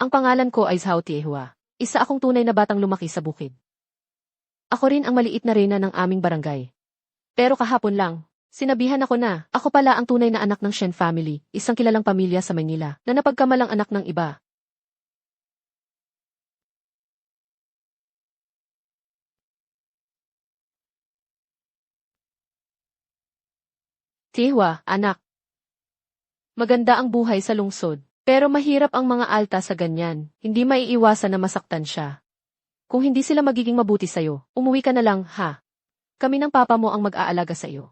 Ang pangalan ko ay Zhao Tiehua. Isa akong tunay na batang lumaki sa bukid. Ako rin ang maliit na reyna ng aming barangay. Pero kahapon lang, sinabihan ako na, ako pala ang tunay na anak ng Shen family, isang kilalang pamilya sa Maynila, na napagkamalang anak ng iba. Tiehua, anak. Maganda ang buhay sa lungsod, pero mahirap ang mga alta sa ganyan, hindi maiiwasan na masaktan siya. Kung hindi sila magiging mabuti sa'yo, umuwi ka na lang, ha? Kami ng papa mo ang mag-aalaga sa iyo.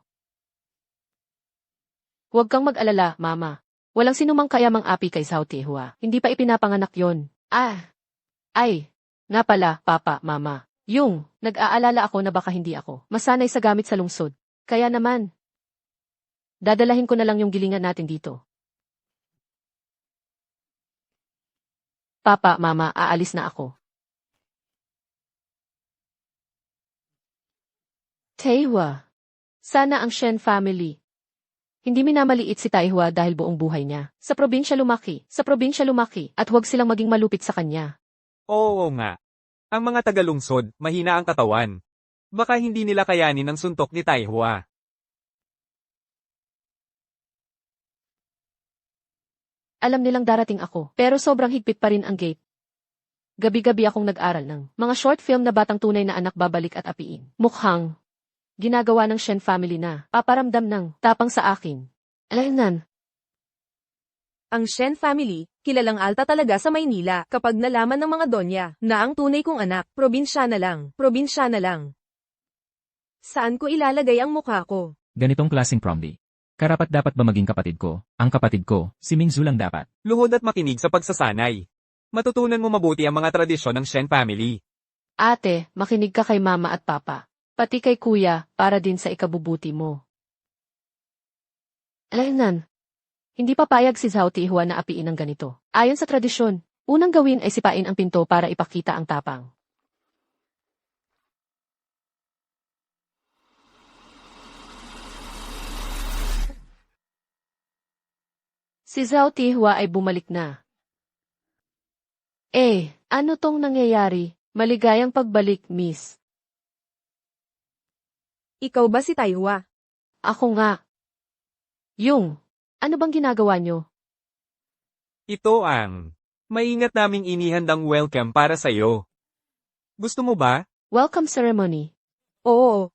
Huwag kang mag-alala, mama. Walang sinumang kayamang api kay Zhao Tiehua. Hindi pa ipinapanganak yon. Ay. Nga pala, papa, mama. Nag-aalala ako na baka hindi ako masanay sa gamit sa lungsod. Kaya naman, dadalahin ko na lang yung gilingan natin dito. Papa, mama, aalis na ako. Tiehua. Sana ang Shen family. Hindi minamaliit si Tiehua dahil buong buhay niya. Sa probinsya lumaki, at huwag silang maging malupit sa kanya. Oo nga. Ang mga tagalungsod, mahina ang katawan. Baka hindi nila kayanin ang suntok ni Taihua. Alam nilang darating ako, pero sobrang higpit pa rin ang gate. Gabi-gabi akong nag-aral ng mga short film na batang tunay na anak babalik at apiin. Mukhang ginagawa ng Shen family na paparamdam ng tapang sa akin. Alaynan. Ang Shen family, kilalang alta talaga sa Maynila kapag nalaman ng mga donya na ang tunay kong anak, probinsya na lang. Saan ko ilalagay ang mukha ko? Ganitong klaseng promdi. Karapat-dapat ba maging kapatid ko? Ang kapatid ko, si Mingzu lang dapat. Luhod at makinig sa pagsasanay. Matutunan mo mabuti ang mga tradisyon ng Shen family. Ate, makinig ka kay mama at papa. Pati kay kuya, para din sa ikabubuti mo. Alaynan. Hindi papayag si Zhao Tiehua na apiin ng ganito. Ayon sa tradisyon, unang gawin ay sipain ang pinto para ipakita ang tapang. Si Zhao Tiehua ay bumalik na. Ano tong nangyayari? Maligayang pagbalik, miss. Ikaw ba si Taihua? Ako nga. Ano bang ginagawa nyo? Ito ang maingat naming inihandang welcome para sa'yo. Gusto mo ba? Welcome ceremony. Oo.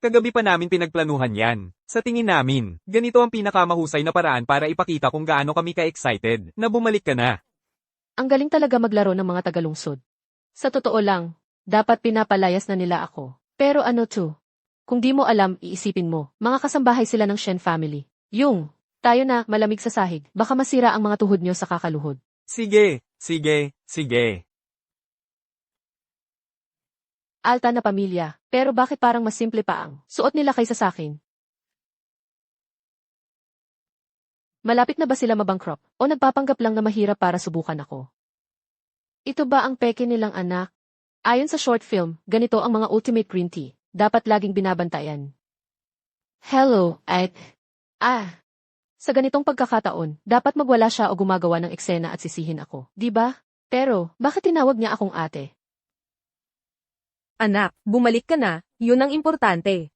Kagabi pa namin pinagplanuhan yan. Sa tingin namin, ganito ang pinakamahusay na paraan para ipakita kung gaano kami ka-excited na bumalik ka na. Ang galing talaga maglaro ng mga tagalungsod. Sa totoo lang, dapat pinapalayas na nila ako. Pero kung di mo alam, iisipin mo, mga kasambahay sila ng Shen family. Tayo na, malamig sa sahig, baka masira ang mga tuhod nyo sa kakaluhod. Sige. Alta na pamilya, pero bakit parang mas simple pa ang suot nila kaysa sa akin? Malapit na ba sila mabankrupt, o nagpapanggap lang na mahirap para subukan ako? Ito ba ang peke nilang anak? Ayon sa short film, ganito ang mga ultimate green tea. Dapat laging binabantayan. Hello, Sa ganitong pagkakataon, dapat magwala siya o gumagawa ng eksena at sisihin ako, di ba? Pero, bakit tinawag niya akong ate? Anak, bumalik ka na, yun ang importante.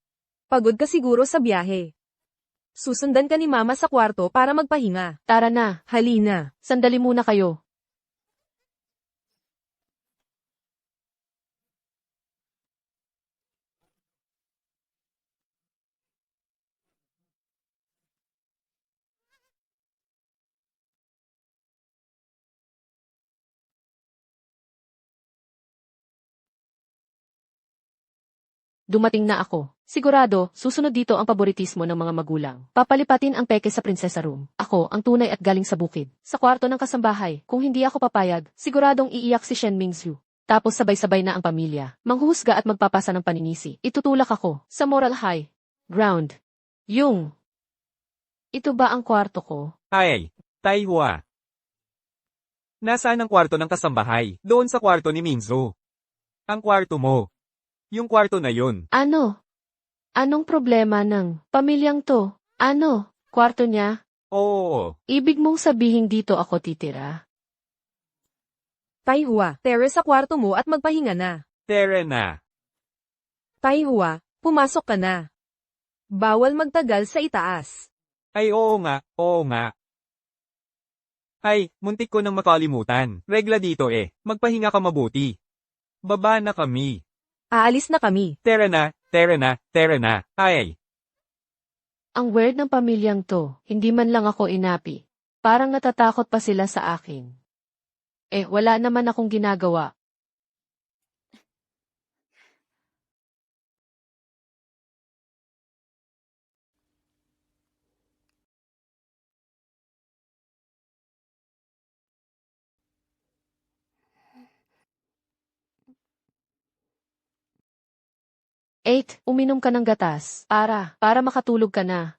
Pagod ka siguro sa biyahe. Susundan ka ni mama sa kwarto para magpahinga. Tara na, Halina. sandali muna kayo. Dumating na ako. Sigurado, susunod dito ang paboritismo ng mga magulang. Papalipatin ang peke sa prinsesa room. Ako, ang tunay at galing sa bukid. Sa kwarto ng kasambahay, kung hindi ako papayag, siguradong iiyak si Shen Mingzu. Tapos sabay-sabay na ang pamilya. Manghuhusga at magpapasa ng paninisi. Itutulak ako sa moral high ground. Ito ba ang kwarto ko? Ay, Taihua. Nasaan ang kwarto ng kasambahay? Doon sa kwarto ni Mingzu. Ang kwarto mo. Yung kwarto na yun. Anong problema ng pamilyang to? Kwarto niya? Oo. Ibig mong sabihin dito ako titira? Taihua, tere sa kwarto mo at magpahinga na. Tere na. Taihua, pumasok ka na. Bawal magtagal sa itaas. Ay oo nga, oo nga. Ay, muntik ko nang makalimutan. Regla dito eh, magpahinga ka mabuti. Baba na kami. Aalis na kami. Tere na, tere na, tere na. Ay. Ang weird ng pamilyang to, hindi man lang ako inapi. Parang natatakot pa sila sa akin. Wala naman akong ginagawa. Uminom ka ng gatas. Para makatulog ka na.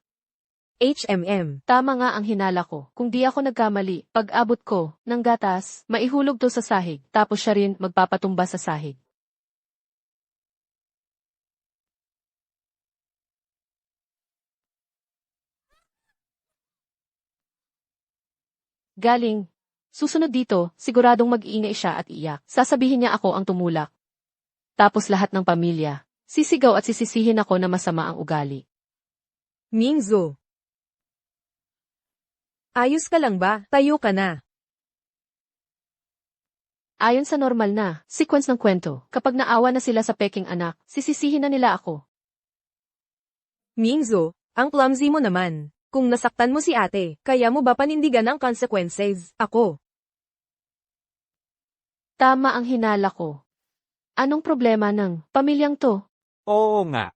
HMM. Tama nga ang hinala ko. Kung di ako nagkamali, pag abot ko ng gatas, maihulog to sa sahig, tapos siya rin magpapatumba sa sahig. Galing. Susunod dito, siguradong mag-iingay siya at iyak. Sasabihin niya ako ang tumulak. Tapos lahat ng pamilya. Sisigaw at sisisihin ako na masama ang ugali. Mingzo. Ayos ka lang ba? Tayo ka na. Ayon sa normal na sequence ng kwento, kapag naawa na sila sa peking anak, sisisihin na nila ako. Mingzo, ang clumsy mo naman. Kung nasaktan mo si ate, kaya mo ba panindigan ang consequences? Ako. Tama ang hinala ko. Anong problema ng pamilyang to? Oo nga.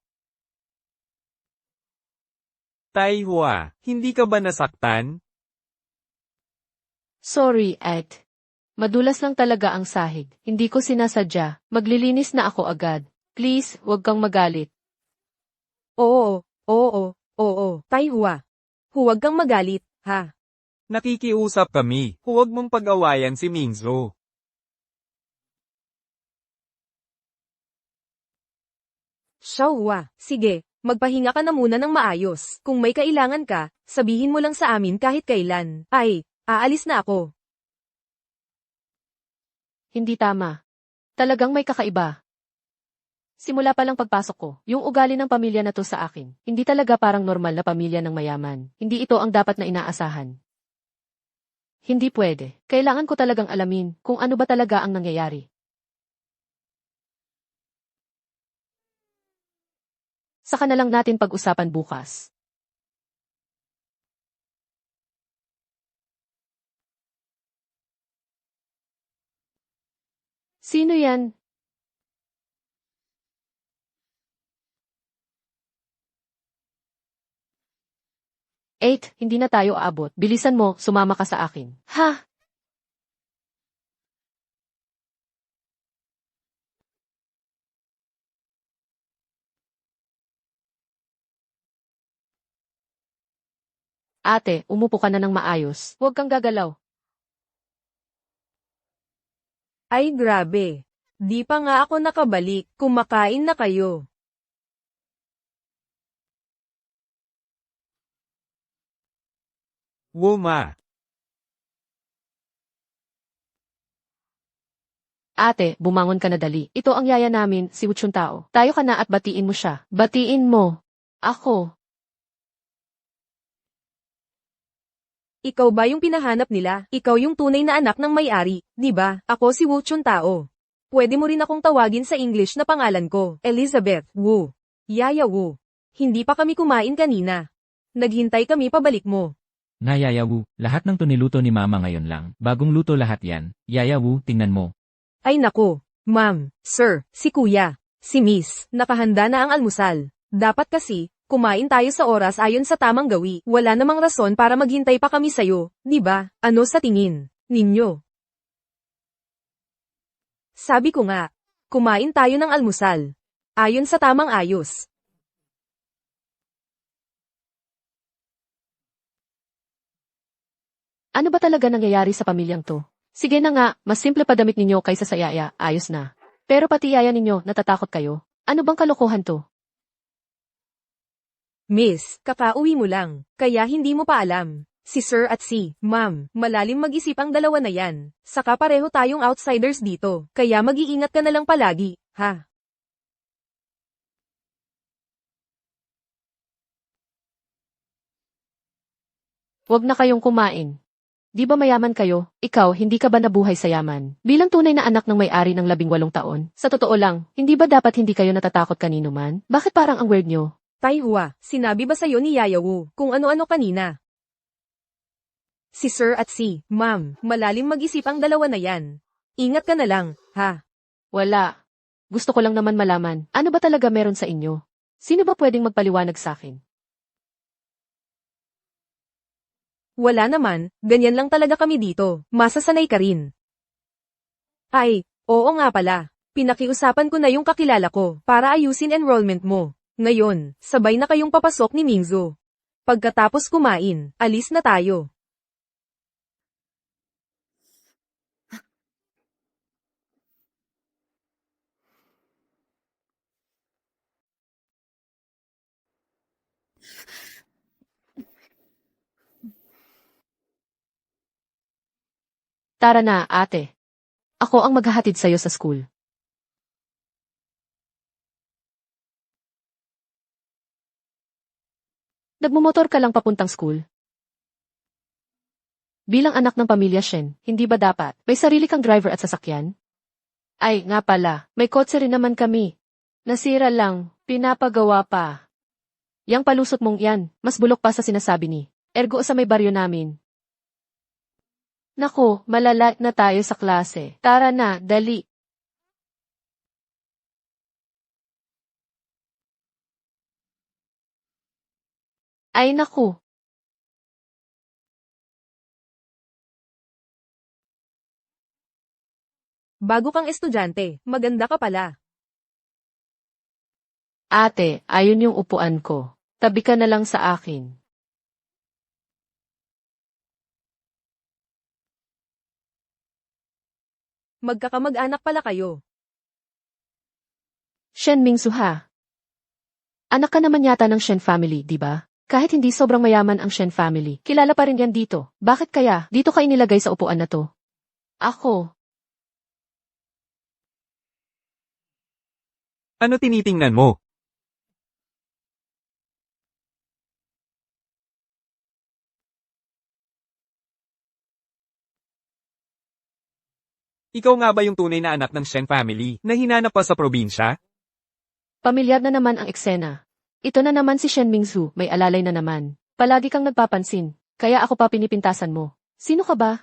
Taihua, hindi ka ba nasaktan? Sorry, Ed. Madulas lang talaga ang sahig. Hindi ko sinasadya. Maglilinis na ako agad. Please, huwag kang magalit. Oo. Taihua. Huwag kang magalit, ha? Nakikiusap kami, huwag mong pag-awayan si Mingzo. Xiaohua, sige, magpahinga ka na muna ng maayos. Kung may kailangan ka, sabihin mo lang sa amin kahit kailan. Ay, aalis na ako. Hindi tama. Talagang may kakaiba. Simula pa lang pagpasok ko, yung ugali ng pamilya na to sa akin, hindi talaga parang normal na pamilya ng mayaman. Hindi ito ang dapat na inaasahan. Hindi pwede. Kailangan ko talagang alamin kung ano ba talaga ang nangyayari. Saka na lang natin pag-usapan bukas. Sino yan? Hindi na tayo aabot. Bilisan mo, sumama ka sa akin. Ha? Ate, umupo ka na ng maayos. Huwag kang gagalaw. Ay grabe. Di pa nga ako nakabalik, kumakain na kayo. Wuma. Ate, bumangon ka na dali. Ito ang yaya namin, si Wuchun Tao. Tayo ka na at batiin mo siya. Batiin mo. Ako. Ikaw ba yung pinahanap nila? Ikaw yung tunay na anak ng may-ari, di ba? Ako si Wu Chun Tao. Pwede mo rin akong tawagin sa English na pangalan ko, Elizabeth Wu. Yaya Wu. Hindi pa kami kumain kanina. Naghintay kami pabalik mo. Yaya Wu, lahat ng to niluto ni Mama ngayon lang. Bagong luto lahat yan. Yaya Wu, tingnan mo. Ay nako, ma'am, sir, si kuya, si miss, nakahanda na ang almusal. Dapat kasi, kumain tayo sa oras ayon sa tamang gawi. Wala namang rason para maghintay pa kami sayo, di ba? Ano sa tingin ninyo? Sabi ko nga, kumain tayo ng almusal. Ayon sa tamang ayos. Ano ba talaga nangyayari sa pamilyang to? Sige na nga, mas simple pa damit ninyo kaysa sa yaya, ayos na. Pero pati yaya ninyo, natatakot kayo. Ano bang kalokohan to? Miss, kakauwi mo lang, kaya hindi mo pa alam. Si Sir at si Ma'am, malalim mag-isip ang dalawa na yan. Saka pareho tayong outsiders dito, kaya mag-iingat ka na lang palagi, ha? Huwag na kayong kumain. Di ba mayaman kayo? Ikaw, hindi ka ba nabuhay sa yaman? Bilang tunay na anak ng may-ari ng 18 taon, sa totoo lang, hindi ba dapat hindi kayo natatakot kanino man? Bakit parang ang weird nyo? Tai Hua, sinabi ba sa'yo ni Yaya Wu kung ano-ano kanina? Si Sir at si Ma'am, malalim mag-isip ang dalawa na yan. Ingat ka na lang, ha? Wala. Gusto ko lang naman malaman, ano ba talaga meron sa inyo? Sino ba pwedeng magpaliwanag sa akin? Wala naman, ganyan lang talaga kami dito, masasanay ka rin. Ay, oo nga pala. Pinakiusapan ko na yung kakilala ko para ayusin enrollment mo. Ngayon, sabay na kayong papasok ni Mingzu. Pagkatapos kumain, alis na tayo. Tara na, ate. Ako ang maghahatid sa'yo sa school. Nagmumotor ka lang papuntang school? Bilang anak ng pamilya Shen, hindi ba dapat may sarili kang driver at sasakyan? Ay, nga pala, may kotse rin naman kami. Nasira lang, pinapagawa pa. Yang palusot mong yan, mas bulok pa sa sinasabi ni Ergo sa may baryo namin. Naku, malala na tayo sa klase. Tara na, dali. Ay naku. Bago kang estudyante, maganda ka pala. Ate, ayun yung upuan ko. Tabi ka na lang sa akin. Magkakamag-anak pala kayo. Shen Mingsu ha. Anak ka naman yata ng Shen family, di ba? Kahit hindi sobrang mayaman ang Shen family, kilala pa rin yan dito. Bakit kaya dito ka inilagay sa upuan na to? Ako. Ano tinitingnan mo? Ikaw nga ba yung tunay na anak ng Shen family na hinanap pa sa probinsya? Pamilyar na naman ang eksena. Ito na naman si Shen Mingsu, may alalay na naman. Palagi kang nagpapansin, kaya ako pa pinipintasan mo. Sino ka ba?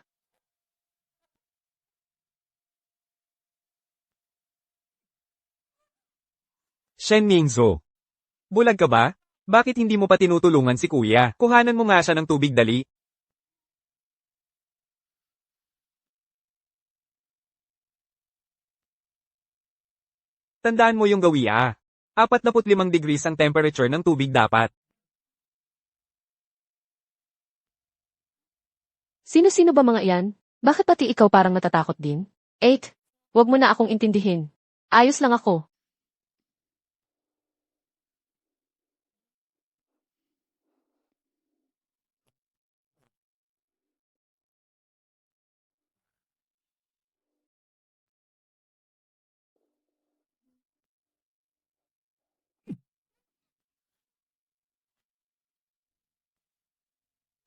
Shen Mingzhou. Bulag ka ba? Bakit hindi mo pa tinutulungan si kuya? Kuhanan mo nga siya ng tubig dali. Tandaan mo yung gawi 45 degrees ang temperature ng tubig dapat. Sino-sino ba mga iyan? Bakit pati ikaw parang natatakot din? 8. Huwag mo na akong intindihin. Ayos lang ako.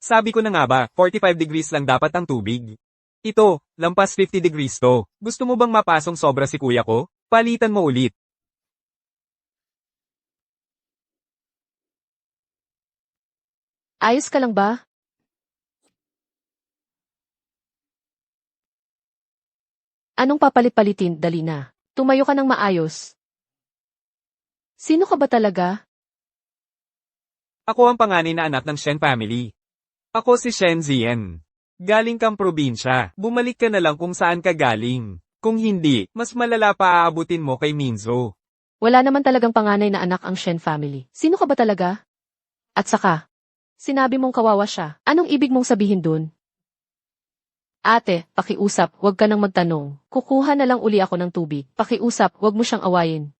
Sabi ko na nga ba, 45 degrees lang dapat ang tubig. Ito, lampas 50 degrees to. Gusto mo bang mapasong sobra si kuya ko? Palitan mo ulit. Ayos ka lang ba? Anong papalit-palitin, dali na. Tumayo ka ng maayos. Sino ka ba talaga? Ako ang panganay na anak ng Shen family. Ako si Shen Zian. Galing kang probinsya. Bumalik ka na lang kung saan ka galing. Kung hindi, mas malala pa aabutin mo kay Minzo. Wala naman talagang panganay na anak ang Shen family. Sino ka ba talaga? At saka, sinabi mong kawawa siya. Anong ibig mong sabihin dun? Ate, pakiusap, huwag ka nang magtanong. Kukuha na lang uli ako ng tubig. Pakiusap, huwag mo siyang awayin.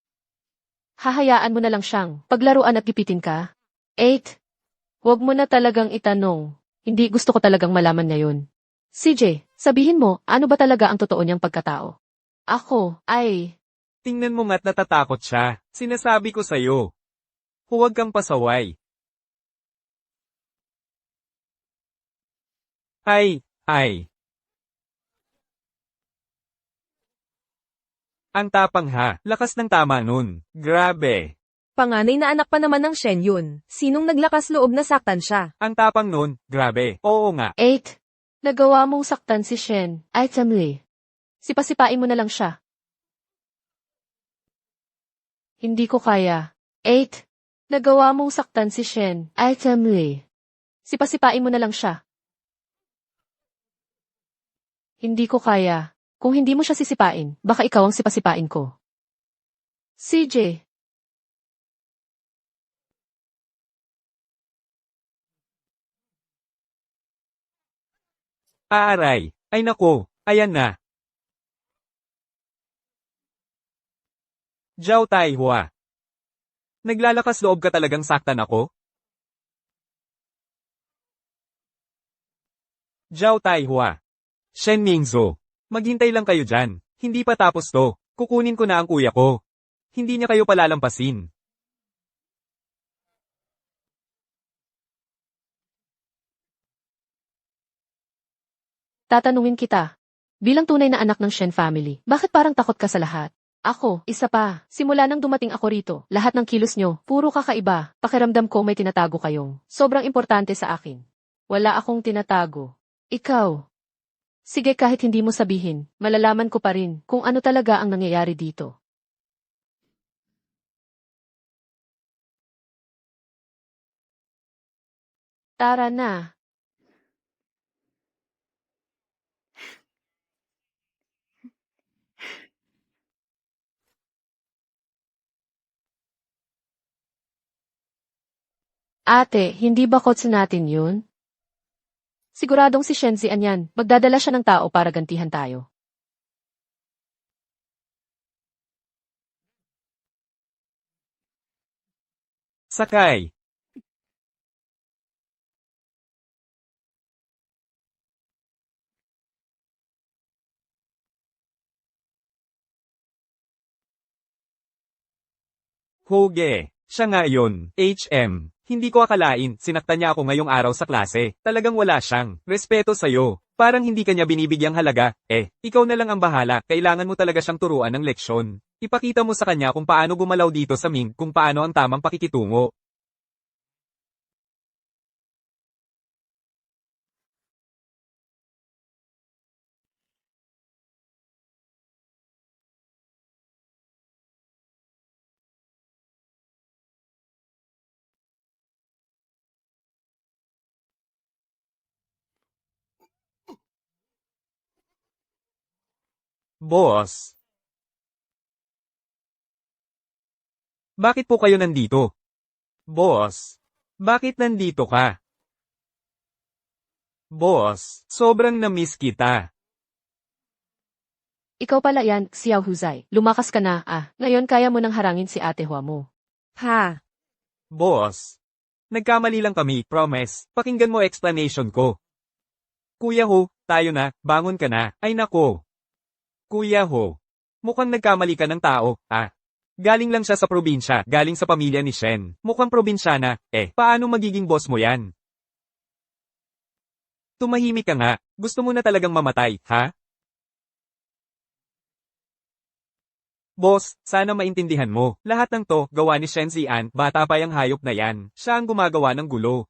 Hahayaan mo na lang siyang paglaruan at gipitin ka. 8. Huwag mo na talagang itanong. Hindi gusto ko talagang malaman ngayon. CJ, sabihin mo, ano ba talaga ang totoo niyang pagkatao? Ako, ay, Tingnan mo nga't natatakot siya. Sinasabi ko sa'yo. Huwag kang pasaway. Ay. Ang tapang ha. Lakas ng tama nun. Grabe. Panganay na anak pa naman ng Shen yun. Sinong naglakas loob na saktan siya? Ang tapang nun. Grabe. Oo nga. 8. Nagawa mong saktan si Shen, ay Temli. Sipasipain mo na lang siya. Hindi ko kaya. 8. Nagawa mong saktan si Shen, ay Temli. Sipasipain mo na lang siya. Hindi ko kaya. Kung hindi mo siya sisipain, baka ikaw ang sipasipain ko. CJ. Aaray. Ay nako. Ayan na. Zhao Taihua. Naglalakas loob ka talagang saktan ako? Zhao Taihua. Shen Mingzhu. Maghintay lang kayo dyan. Hindi pa tapos to. Kukunin ko na ang kuya ko. Hindi niya kayo palalampasin. Tatanungin kita. Bilang tunay na anak ng Shen family, bakit parang takot ka sa lahat? Ako, isa pa. Simula nang dumating ako rito, lahat ng kilos nyo, puro kakaiba. Pakiramdam ko may tinatago kayong. Sobrang importante sa akin. Wala akong tinatago. Ikaw. Sige kahit hindi mo sabihin, malalaman ko pa rin kung ano talaga ang nangyayari dito. Tara na. Ate, hindi ba kotse natin yun? Siguradong si Shenzian yan. Magdadala siya ng tao para gantihan tayo. Sakay. Hoge. Siya nga yun. HM. Hindi ko akalain, sinaktan niya ako ngayong araw sa klase. Talagang wala siyang respeto sa'yo. Parang hindi kanya binibigyang halaga. Ikaw na lang ang bahala. Kailangan mo talaga siyang turuan ng leksyon. Ipakita mo sa kanya kung paano gumalaw dito sa Ming, kung paano ang tamang pakikitungo. Boss. Bakit po kayo nandito? Boss. Bakit nandito ka? Boss, sobrang na-miss kita. Ikaw pala yan, Xiao Huzai. Lumakas ka na, Ngayon kaya mo nang harangin si ate Hua mo. Ha? Boss. Nagkamali lang kami, promise. Pakinggan mo explanation ko. Kuya Ho, tayo na, bangon ka na. Ay nako. Kuya Ho. Mukhang nagkamali ka ng tao, Galing lang siya sa probinsya, galing sa pamilya ni Shen. Mukhang probinsyana, paano magiging boss mo yan? Tumahimik ka nga, gusto mo na talagang mamatay, ha? Boss, sana maintindihan mo. Lahat ng to, gawa ni Shen Zian, bata pa yung hayop na yan. Siya ang gumagawa ng gulo.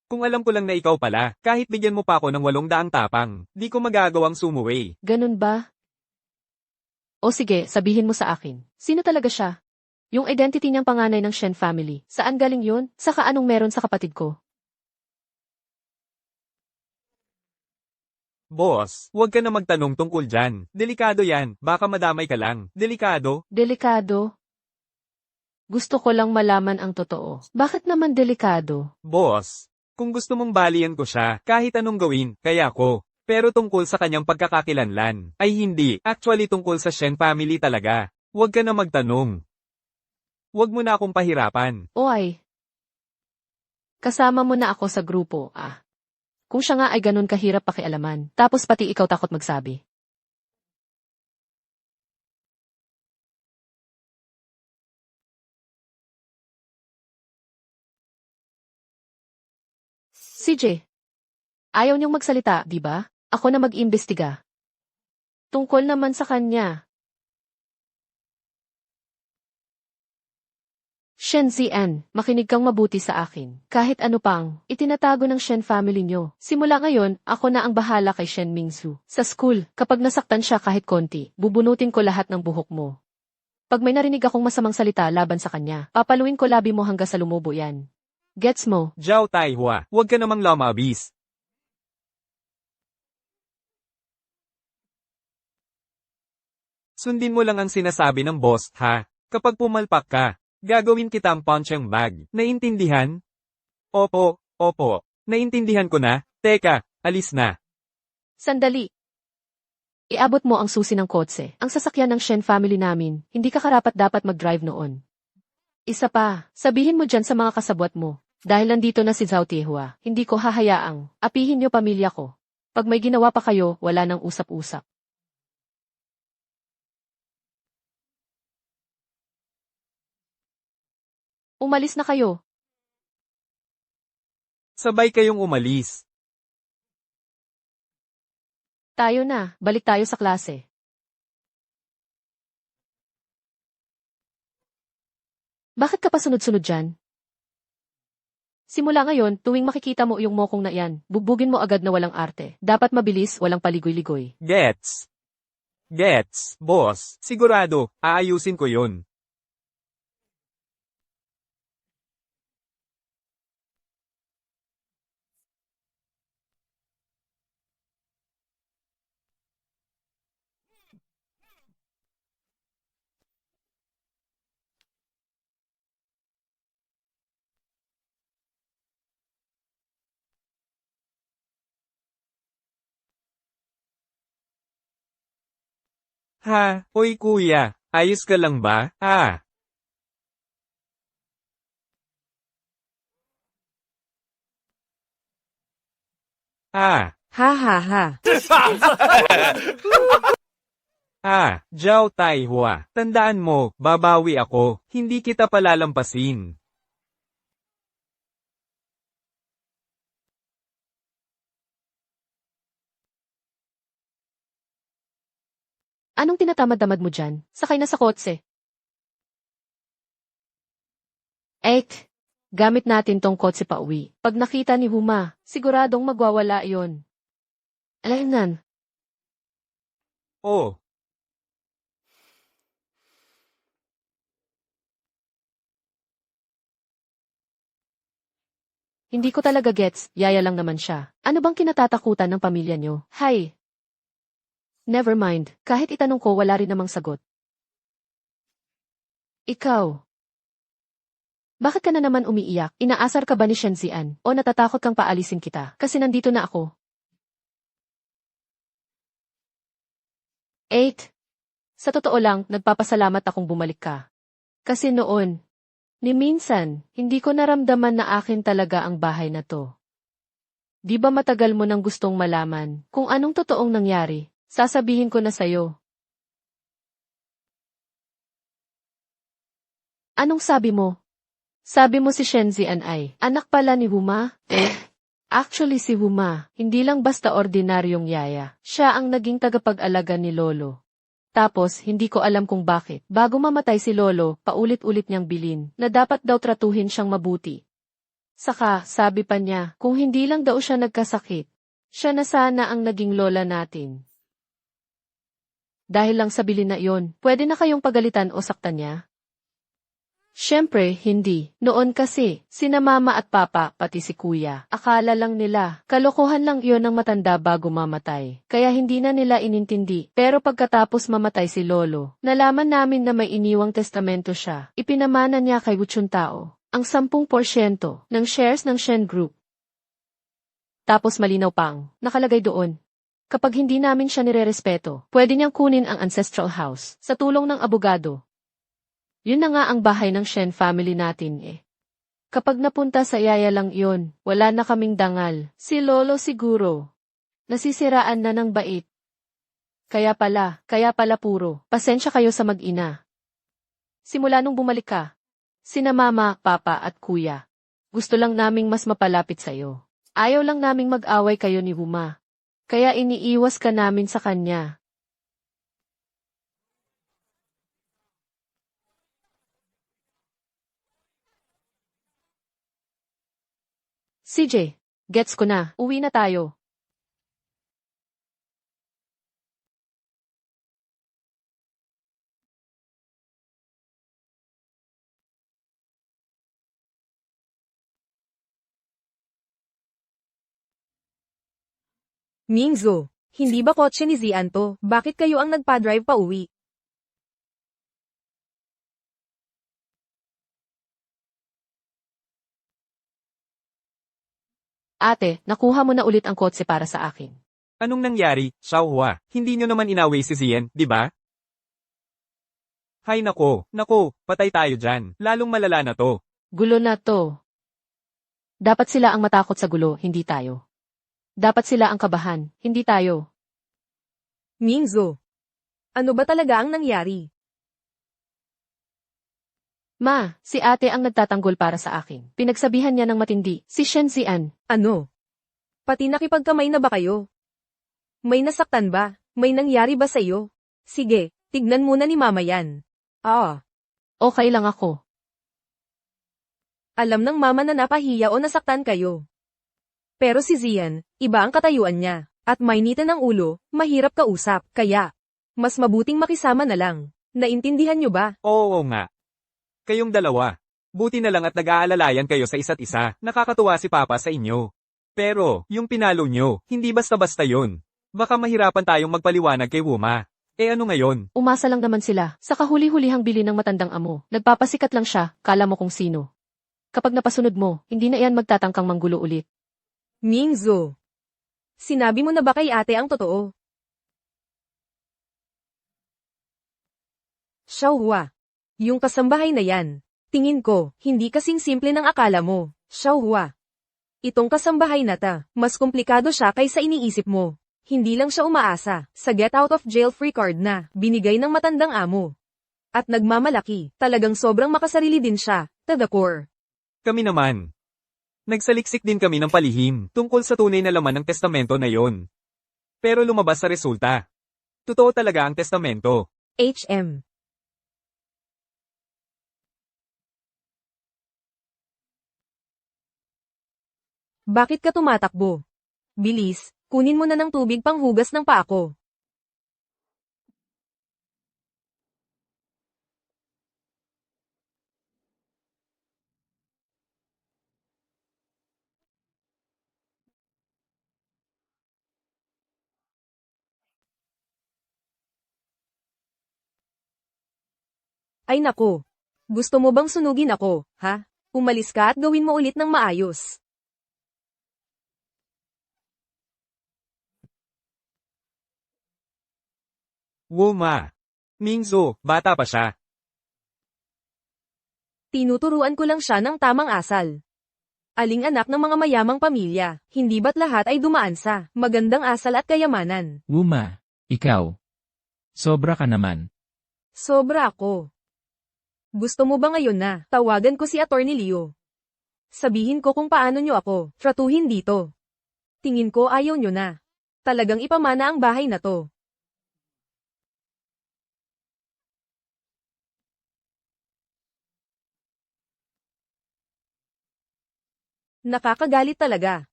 Kung alam ko lang na ikaw pala, kahit bigyan mo pa ako ng 800 tapang, di ko magagawang sumuway. Ganun ba? O sige, sabihin mo sa akin. Sino talaga siya? Yung identity niyang panganay ng Shen family. Saan galing yun? Saka anong meron sa kapatid ko? Boss, huwag ka na magtanong tungkol dyan. Delikado yan, baka madamay ka lang. Delikado? Delikado? Gusto ko lang malaman ang totoo. Bakit naman delikado? Boss, kung gusto mong balian ko siya, kahit anong gawin, kaya ko. Pero tungkol sa kanyang pagkakakilanlan, ay hindi, actually tungkol sa Shen family talaga. Huwag ka na magtanong. Huwag mo na akong pahirapan. O ay, Kasama mo na ako sa grupo, ah. Kung siya nga ay ganun kahirap pakialaman, tapos pati ikaw takot magsabi. CJ, ayaw niyong magsalita, di ba? Ako na mag-imbestiga. Tungkol naman sa kanya. Shen Zian, makinig kang mabuti sa akin. Kahit ano pang, itinatago ng Shen family niyo. Simula ngayon, ako na ang bahala kay Shen Mingsu. Sa school, kapag nasaktan siya kahit konti, bubunutin ko lahat ng buhok mo. Pag may narinig akong masamang salita laban sa kanya, papaluin ko labi mo hanggang sa lumubo yan. Gets mo? Zhao Taihua, huwag ka namang lamabis. Sundin mo lang ang sinasabi ng boss, ha? Kapag pumalpak ka, gagawin kitang punching bag. Naintindihan? Opo, opo. Naintindihan ko na. Teka, alis na. Sandali. Iabot mo ang susi ng kotse. Ang sasakyan ng Shen family namin, hindi ka karapat-dapat mag-drive noon. Isa pa, sabihin mo dyan sa mga kasabwat mo. Dahil nandito na si Zhao Tiehua, hindi ko hahayaang apihin niyo pamilya ko. Pag may ginawa pa kayo, wala nang usap-usap. Umalis na kayo. Sabay kayong umalis. Tayo na, balik tayo sa klase. Bakit ka pa sunod-sunod dyan? Simula ngayon, tuwing makikita mo yung mokong na yan, bugbugin mo agad na walang arte. Dapat mabilis, walang paligoy-ligoy. Gets. Gets, boss. Sigurado, aayusin ko yun. Ha, oy kuya, ayos ka lang ba? Ah. Ah. Ha ha ha. Zhao Taihua, tandaan mo, babawi ako, hindi kita palalampasin. Anong tinatamad-tamad mo dyan? Sakay na sa kotse. Gamit natin tong kotse pa uwi. Pag nakita ni Huma, siguradong magwawala yon. Alaynan. Oh. Hindi ko talaga gets, yaya lang naman siya. Ano bang kinatatakutan ng pamilya niyo? Hay! Never mind, kahit itanong ko wala rin namang sagot. Ikaw. Bakit ka na naman umiiyak? Inaasar ka ba ni Shenzian? O natatakot kang paalisin kita? Kasi nandito na ako. 8. Sa totoo lang, nagpapasalamat akong bumalik ka. Kasi noon, ni minsan, hindi ko naramdaman na akin talaga ang bahay na to. Di ba matagal mo nang gustong malaman kung anong totoong nangyari? Sasabihin ko na sa'yo. Anong sabi mo? Sabi mo si Shenzian ay anak pala ni Huma? Actually si Huma, hindi lang basta ordinaryong yaya. Siya ang naging tagapag-alaga ni Lolo. Tapos, hindi ko alam kung bakit. Bago mamatay si Lolo, paulit-ulit niyang bilin na dapat daw tratuhin siyang mabuti. Saka, sabi pa niya, kung hindi lang daw siya nagkasakit, siya na sana ang naging lola natin. Dahil lang sa bilin na iyon, pwede na kayong pagalitan o saktan niya? Siyempre, hindi. Noon kasi, sina mama at papa, pati si kuya, akala lang nila, kalokohan lang iyon ng matanda bago mamatay. Kaya hindi na nila inintindi. Pero pagkatapos mamatay si Lolo, nalaman namin na may iniwang testamento siya. Ipinamana niya kay Wuchuntao ang 10% ng shares ng Shen Group. Tapos malinaw pang, nakalagay doon. Kapag hindi namin siya nirerespeto, pwede niyang kunin ang ancestral house sa tulong ng abogado. Yun na nga ang bahay ng Shen family natin eh. Kapag napunta sa yaya lang iyon, wala na kaming dangal. Si Lolo siguro. Nasisiraan na ng bait. Kaya pala puro. Pasensya kayo sa mag-ina. Simula nung bumalik ka, sina mama, papa at kuya. Gusto lang naming mas mapalapit sa'yo. Ayaw lang naming mag-away kayo ni Huma. Kaya iniiwas ka namin sa kanya. CJ, gets ko na. Uwi na tayo. Mingzo, hindi ba kotse ni Zian to? Bakit kayo ang nagpa-drive pa uwi? Ate, nakuha mo na ulit ang kotse para sa akin. Anong nangyari, Xiaohua? Hindi nyo naman inaway si Zien, di ba? Hay nako, patay tayo dyan. Lalong malala na to. Gulo na to. Dapat sila ang matakot sa gulo, hindi tayo. Dapat sila ang kabahan, hindi tayo. Mingzo, ano ba talaga ang nangyari? Ma, si ate ang nagtatanggol para sa akin. Pinagsabihan niya ng matindi, si Shen Zian. Ano? Pati nakipagkamay na ba kayo? May nasaktan ba? May nangyari ba sa iyo? Sige, tignan muna ni mama yan. Okay lang ako. Alam ng mama na napahiya o nasaktan kayo. Pero si Zian, iba ang katayuan niya. At mainitan ang ulo, mahirap kausap. Kaya, mas mabuting makisama na lang. Naintindihan niyo ba? Oo nga. Kayong dalawa. Buti na lang at nag-aalalayan kayo sa isa't isa. Nakakatuwa si Papa sa inyo. Pero, yung pinalo nyo, hindi basta-basta yun. Baka mahirapan tayong magpaliwanag kay Wuma. Ano ngayon? Umasa lang naman sila. Sa kahuli-hulihang bili ng matandang amo. Nagpapasikat lang siya, kala mo kung sino. Kapag napasunod mo, hindi na iyan magtatangkang manggulo ulit. Mingzo, sinabi mo na ba kay ate ang totoo? Xiaohua, yung kasambahay na yan, tingin ko, hindi kasing simple ng akala mo. Xiaohua, itong kasambahay na ta, mas komplikado siya kaysa iniisip mo. Hindi lang siya umaasa sa get out of jail free card na binigay ng matandang amo. At nagmamalaki, talagang sobrang makasarili din siya, to the core. Kami naman. Nagsaliksik din kami ng palihim tungkol sa tunay na laman ng testamento na yon. Pero lumabas sa resulta. Totoo talaga ang testamento. HM. Bakit ka tumatakbo? Bilis, kunin mo na ng tubig panghugas ng paa ko. Ay nako. Gusto mo bang sunugin ako, ha? Umalis ka at gawin mo ulit ng maayos. Wuma. Mingzo, bata pa siya. Tinuturuan ko lang siya ng tamang asal. Aling anak ng mga mayamang pamilya, hindi ba't lahat ay dumaan sa magandang asal at kayamanan? Wuma, ikaw. Sobra ka naman. Sobra ako. Gusto mo ba ngayon na tawagan ko si Attorney Leo? Sabihin ko kung paano nyo ako tratuhin dito. Tingin ko ayaw nyo na. Talagang ipamana ang bahay na to. Nakakagalit talaga.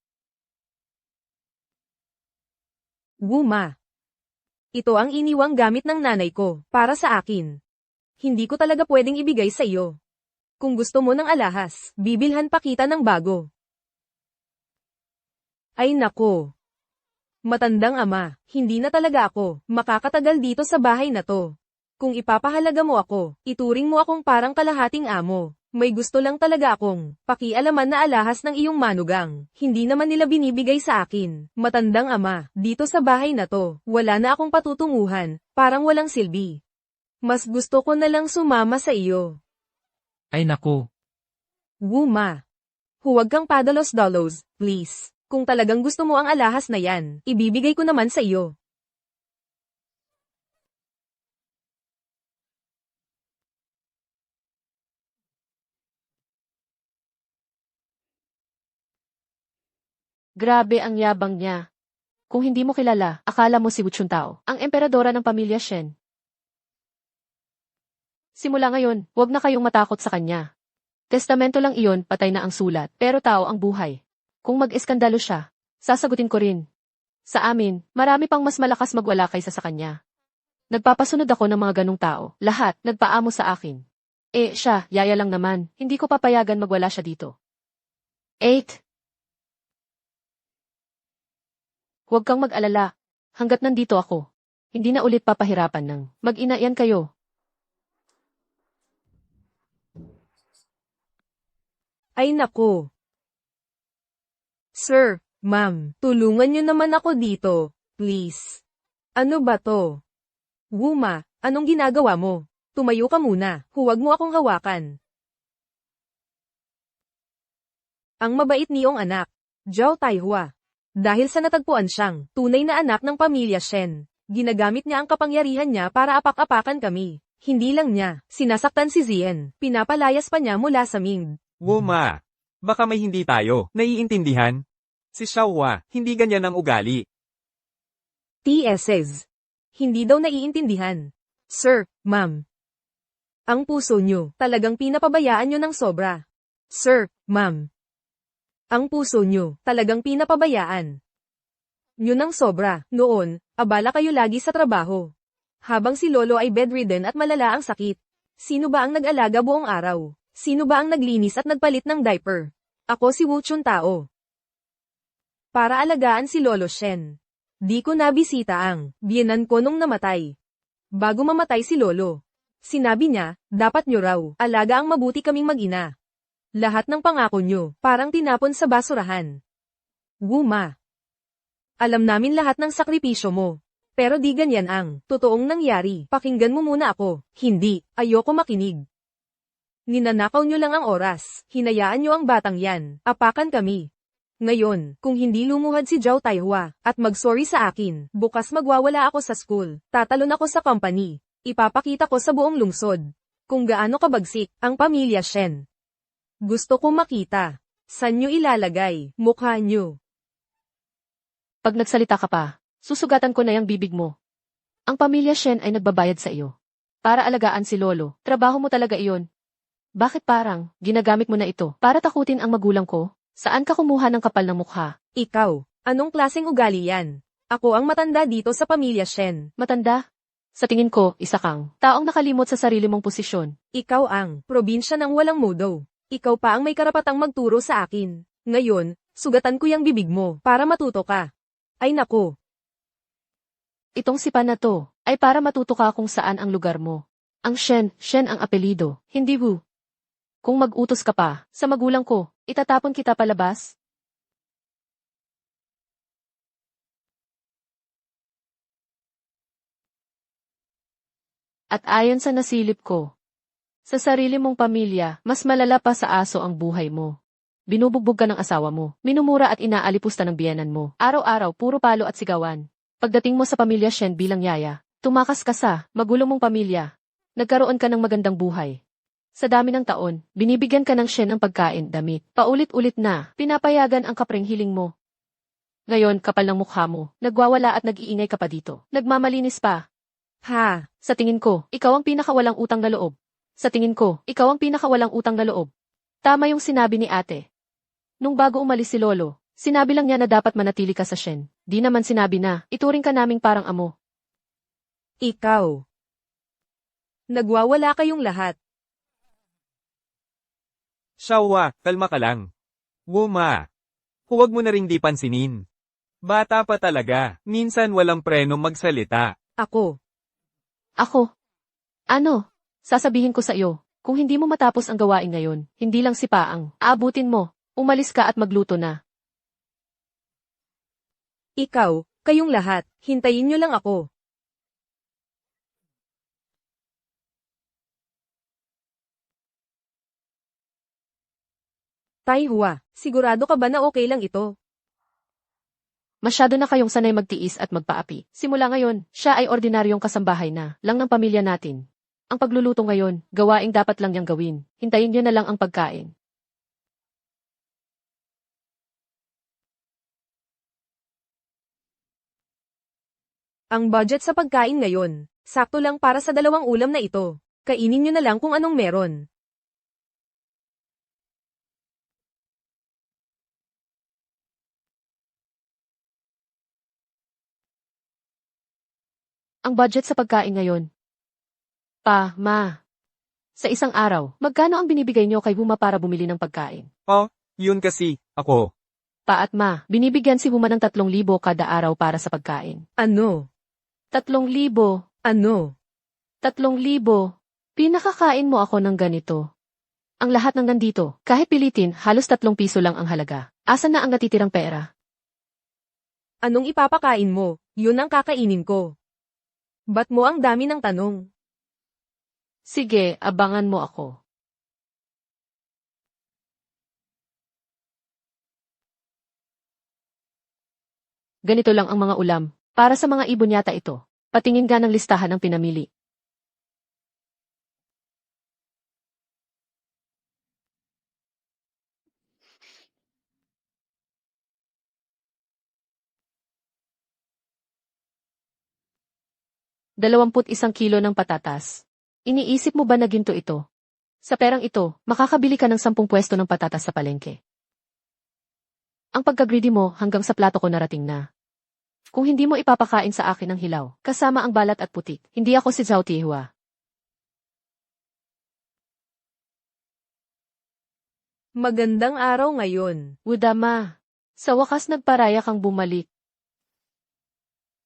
Wuma. Ito ang iniwang gamit ng nanay ko, para sa akin. Hindi ko talaga pwedeng ibigay sa iyo. Kung gusto mo ng alahas, bibilhan pa kita ng bago. Ay nako. Matandang ama, hindi na talaga ako makakatagal dito sa bahay na to. Kung ipapahalaga mo ako, ituring mo akong parang kalahating amo. May gusto lang talaga akong pakialaman na alahas ng iyong manugang. Hindi naman nila binibigay sa akin. Matandang ama, dito sa bahay na to, wala na akong patutunguhan, parang walang silbi. Mas gusto ko na lang sumama sa iyo. Ay naku. Wuma. Huwag kang padalos-dalos, please. Kung talagang gusto mo ang alahas na yan, ibibigay ko naman sa iyo. Grabe ang yabang niya. Kung hindi mo kilala, akala mo si Wu Chuntao, ang emperadora ng pamilya Shen. Simula ngayon, huwag na kayong matakot sa kanya. Testamento lang iyon, patay na ang sulat, pero tao ang buhay. Kung mag-eskandalo siya, sasagutin ko rin. Sa amin, marami pang mas malakas magwala kaysa sa kanya. Nagpapasunod ako ng mga ganong tao, lahat, nagpaamo sa akin. Siya, yaya lang naman, hindi ko papayagan magwala siya dito. 8. Huwag kang mag-alala. Hanggat nandito ako, hindi na ulit papahirapan ng mag-ina yan kayo. Ay nako. Sir, ma'am, tulungan niyo naman ako dito, please. Ano ba to? Wuma, anong ginagawa mo? Tumayo ka muna, huwag mo akong hawakan. Ang mabait niyong anak, Zhao Taihua. Dahil sa natagpuan siyang tunay na anak ng pamilya Shen, ginagamit niya ang kapangyarihan niya para apak-apakan kami. Hindi lang niya, sinasaktan si Zien, pinapalayas pa niya mula sa Ming. Wuma. Baka may hindi tayo naiintindihan. Si Xiaohua, hindi ganyan ang ugali. TSS. Hindi daw naiintindihan. Sir, ma'am. Ang puso niyo, talagang pinapabayaan niyo ng sobra. Sir, ma'am. Ang puso niyo, talagang pinapabayaan. Yun ang sobra. Noon, abala kayo lagi sa trabaho. Habang si Lolo ay bedridden at malala ang sakit. Sino ba ang nag-alaga buong araw? Sino ba ang naglinis at nagpalit ng diaper? Ako si Wu Chuntao. Para alagaan si Lolo Shen. Di ko nabisita ang biyenan ko nung namatay. Bago mamatay si Lolo. Sinabi niya, dapat nyo raw, alaga ang mabuti kaming mag-ina. Lahat ng pangako nyo, parang tinapon sa basurahan. Wuma. Alam namin lahat ng sakripisyo mo. Pero di ganyan ang totoong nangyari. Pakinggan mo muna ako. Hindi, ayoko makinig. Ninanakaw nyo lang ang oras. Hinayaan nyo ang batang yan. Apakan kami. Ngayon, kung hindi lumuhad si Zhao Taihua, at mag-sorry sa akin, bukas magwawala ako sa school. Tatalon ako sa company. Ipapakita ko sa buong lungsod. Kung gaano kabagsik ang pamilya Shen. Gusto ko makita. San nyo ilalagay, mukha nyo? Pag nagsalita ka pa, susugatan ko na yung bibig mo. Ang pamilya Shen ay nagbabayad sa iyo. Para alagaan si Lolo, trabaho mo talaga iyon. Bakit parang, ginagamit mo na ito, para takutin ang magulang ko? Saan ka kumuha ng kapal ng mukha? Ikaw, anong klaseng ugali yan? Ako ang matanda dito sa pamilya Shen. Matanda? Sa tingin ko, isa kang taong nakalimot sa sarili mong posisyon. Ikaw ang probinsya ng walang mudo. Ikaw pa ang may karapatang magturo sa akin. Ngayon, sugatan ko yung bibig mo para matuto ka. Ay nako. Itong sipa na to, ay para matuto ka kung saan ang lugar mo. Ang Shen ang apelido, hindi Wu. Kung mag-utos ka pa, sa magulang ko, itatapon kita palabas? At ayon sa nasilip ko, sa sarili mong pamilya, mas malala pa sa aso ang buhay mo. Binubugbog ka ng asawa mo, minumura at inaalipusta ng biyenan mo. Araw-araw, puro palo at sigawan. Pagdating mo sa pamilya Shen bilang yaya, tumakas ka sa magulong mong pamilya. Nagkaroon ka ng magandang buhay. Sa dami ng taon, binibigyan ka ng Shen ng pagkain, damit. Paulit-ulit na, pinapayagan ang kapreng hiling mo. Ngayon, kapal ng mukha mo, nagwawala at nag-iingay ka pa dito. Nagmamalinis pa. Ha, Sa tingin ko, ikaw ang pinakawalang utang na loob. Sa tingin ko, ikaw ang pinakawalang utang na loob. Tama yung sinabi ni ate. Nung bago umalis si Lolo, sinabi lang niya na dapat manatili ka sa Shen. Di naman sinabi na, ituring ka naming parang amo. ikaw. Nagwawala kayong lahat. Xiaohua, kalma ka lang. Wuma. Huwag mo na ring di pansinin. Bata pa talaga, minsan walang preno magsalita. Ako. Ako? Ano? Sasabihin ko sa iyo, kung hindi mo matapos ang gawain ngayon, hindi lang sipaang, aabutin mo, umalis ka at magluto na. Ikaw, kayong lahat, hintayin nyo lang ako. Taihua, sigurado ka ba na okay lang ito? Masyado na kayong sanay magtiis at magpaapi. Simula ngayon, siya ay ordinaryong kasambahay na, lang ng pamilya natin. Ang pagluluto ngayon, gawaing dapat lang niyang gawin. Hintayin niyo na lang ang pagkain. Ang budget sa pagkain ngayon, sakto lang para sa 2 ulam na ito. Kainin nyo na lang kung anong meron. Ang budget sa pagkain ngayon. Pa, ma. Sa isang araw, magkano ang binibigay niyo kay Huma para bumili ng pagkain? Yun kasi, ako. Pa at ma, binibigyan si Huma ng 3,000 kada araw para sa pagkain. Ano? 3,000. Ano? 3,000. Pinakakain mo ako ng ganito. Ang lahat ng nandito, kahit pilitin, halos 3 piso lang ang halaga. Asan na ang natitirang pera? Anong ipapakain mo? Yun ang kakainin ko. Ba't mo ang dami ng tanong? Sige, abangan mo ako. Ganito lang ang mga ulam. Para sa mga ibon yata ito. Patingin ka ng listahan ng pinamili. ₱21 kilo ng patatas. Iniisip mo ba na ginto ito? Sa perang ito, makakabili ka ng 10 pwesto ng patatas sa palengke. Ang pagka-greedy mo hanggang sa plato ko narating na. Kung hindi mo ipapakain sa akin ang hilaw, kasama ang balat at putik, hindi ako si Zhao Tihua. Magandang araw ngayon. Udama, sa wakas nagparaya kang bumalik.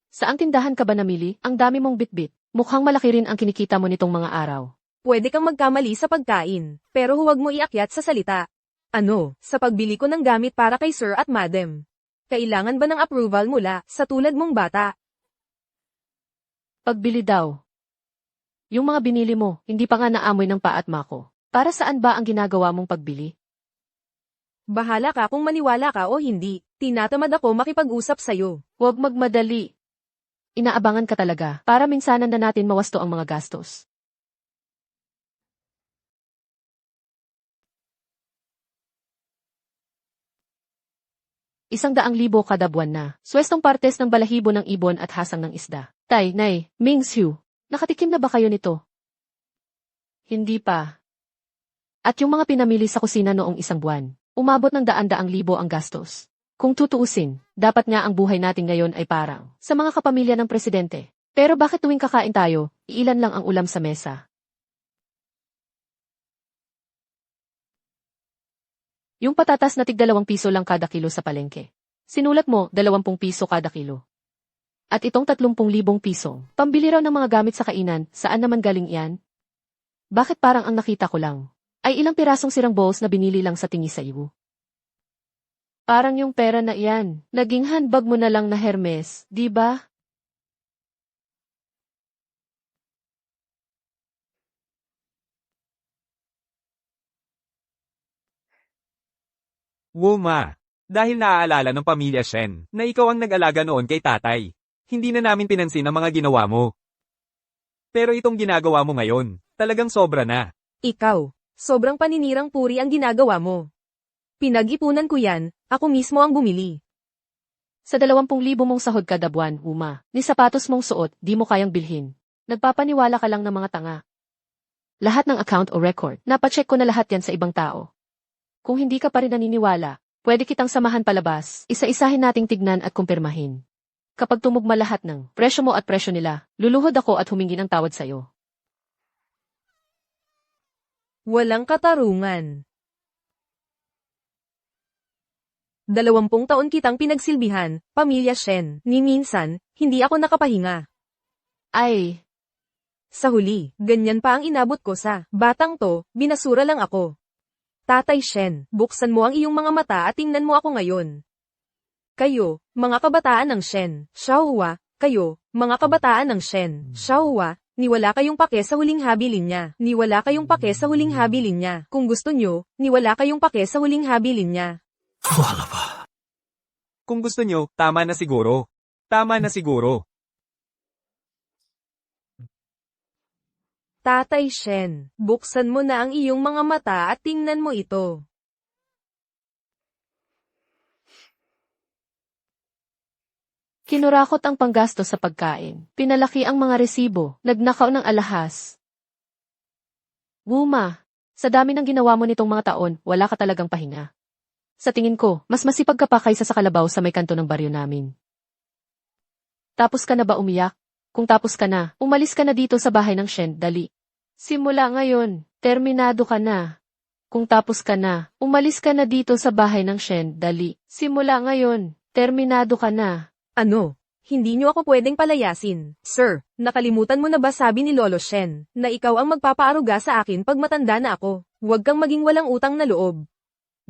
Saang tindahan ka ba namili? Ang dami mong bitbit. Mukhang malaki rin ang kinikita mo nitong mga araw. Pwede kang magkamali sa pagkain, pero huwag mo iakyat sa salita. Ano, sa pagbili ko ng gamit para kay Sir at Madam. Kailangan ba ng approval mula sa tulad mong bata? Pagbili daw. Yung mga binili mo, hindi pa nga naamoy ng pa at mako. Para saan ba ang ginagawa mong pagbili? Bahala ka kung maniwala ka o hindi. Tinatamad ako makipag-usap sa'yo. Huwag magmadali. Inaabangan ka talaga para minsanan na natin mawasto ang mga gastos. ₱100,000 kada buwan na. Swestong partes ng balahibo ng ibon at hasang ng isda. Tay, Nay, Mingxiu, nakatikim na ba kayo nito? Hindi pa. At yung mga pinamili sa kusina noong 1 buwan, umabot ng daan-daang libo ang gastos. Kung tutuusin, dapat nga ang buhay natin ngayon ay parang sa mga kapamilya ng presidente. Pero bakit tuwing kakain tayo, iilan lang ang ulam sa mesa? Yung patatas na tig 2 piso lang kada kilo sa palengke. Sinulat mo, 20 piso kada kilo. At itong 30,000 piso, pambili raw ng mga gamit sa kainan, saan naman galing iyan? Bakit parang ang nakita ko lang? Ay ilang pirasong sirang bowls na binili lang sa tingi sa iyo. Parang yung pera na iyan, naging handbag mo na lang na Hermes, di ba? Wuma. Dahil naaalala ng pamilya Shen, na ikaw ang nag-alaga noon kay tatay. Hindi na namin pinansin ang mga ginawa mo. Pero itong ginagawa mo ngayon, talagang sobra na. Ikaw, sobrang paninirang puri ang ginagawa mo. Pinag-ipunan ko yan, ako mismo ang bumili. Sa 20,000 mong sahod kada buwan, Uma, ni sapatos mong suot, di mo kayang bilhin. Nagpapaniwala ka lang ng mga tanga. Lahat ng account o record, napacheck ko na lahat yan sa ibang tao. Kung hindi ka pa rin naniniwala, pwede kitang samahan palabas, isa-isahin nating tignan at kumpirmahin. Kapag tumugma lahat ng presyo mo at presyo nila, luluhod ako at humingi ng tawad sa'yo. Walang katarungan. 20 taon kitang pinagsilbihan, pamilya Shen, ni minsan, hindi ako nakapahinga. Ay, Sa huli, ganyan pa ang inabot ko sa batang to, binasura lang ako. Tatay Shen, buksan mo ang iyong mga mata at tingnan mo ako ngayon. Kayo, mga kabataan ng Shen, Xiaohua, kayo, mga kabataan ng Shen, Xiaohua, ni wala kayong pake sa huling habilin niya. Ni wala kayong pake sa huling habilin niya. Kung gusto nyo, ni wala kayong pake sa huling habilin niya. Kung gusto nyo, tama na siguro. Tama na siguro. Tatay Shen, buksan mo na ang iyong mga mata at tingnan mo ito. Kinurakot ang panggastos sa pagkain. Pinalaki ang mga resibo. Nagnakaw ng alahas. Wuma, sa dami ng ginawa mo nitong mga taon, wala ka talagang pahinga. Sa tingin ko, mas masipag ka pa kaysa sa kalabaw sa may kanto ng baryo namin. Tapos ka na ba umiyak? Kung tapos ka na, umalis ka na dito sa bahay ng Shen, dali. Simula ngayon, terminado ka na. Kung tapos ka na, umalis ka na dito sa bahay ng Shen, dali. Simula ngayon, terminado ka na. Ano? Hindi nyo ako pwedeng palayasin. Sir, nakalimutan mo na ba sabi ni Lolo Shen, na ikaw ang magpapaaruga sa akin pag matanda na ako? Huwag kang maging walang utang na loob.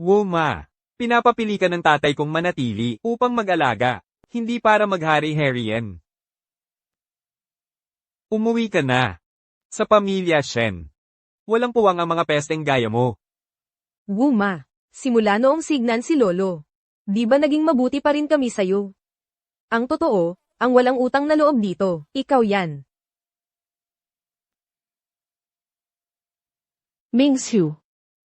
Wuma, pinapapili ka ng tatay kong manatili upang mag-alaga, hindi para maghari-harian. Umuwi ka na. Sa pamilya Shen. Walang puwang ang mga pesteng gaya mo. Wuma, simula noong signan si Lolo. Di ba naging mabuti pa rin kami sayo? Ang totoo, ang walang utang na loob dito, ikaw yan. Mingxiu.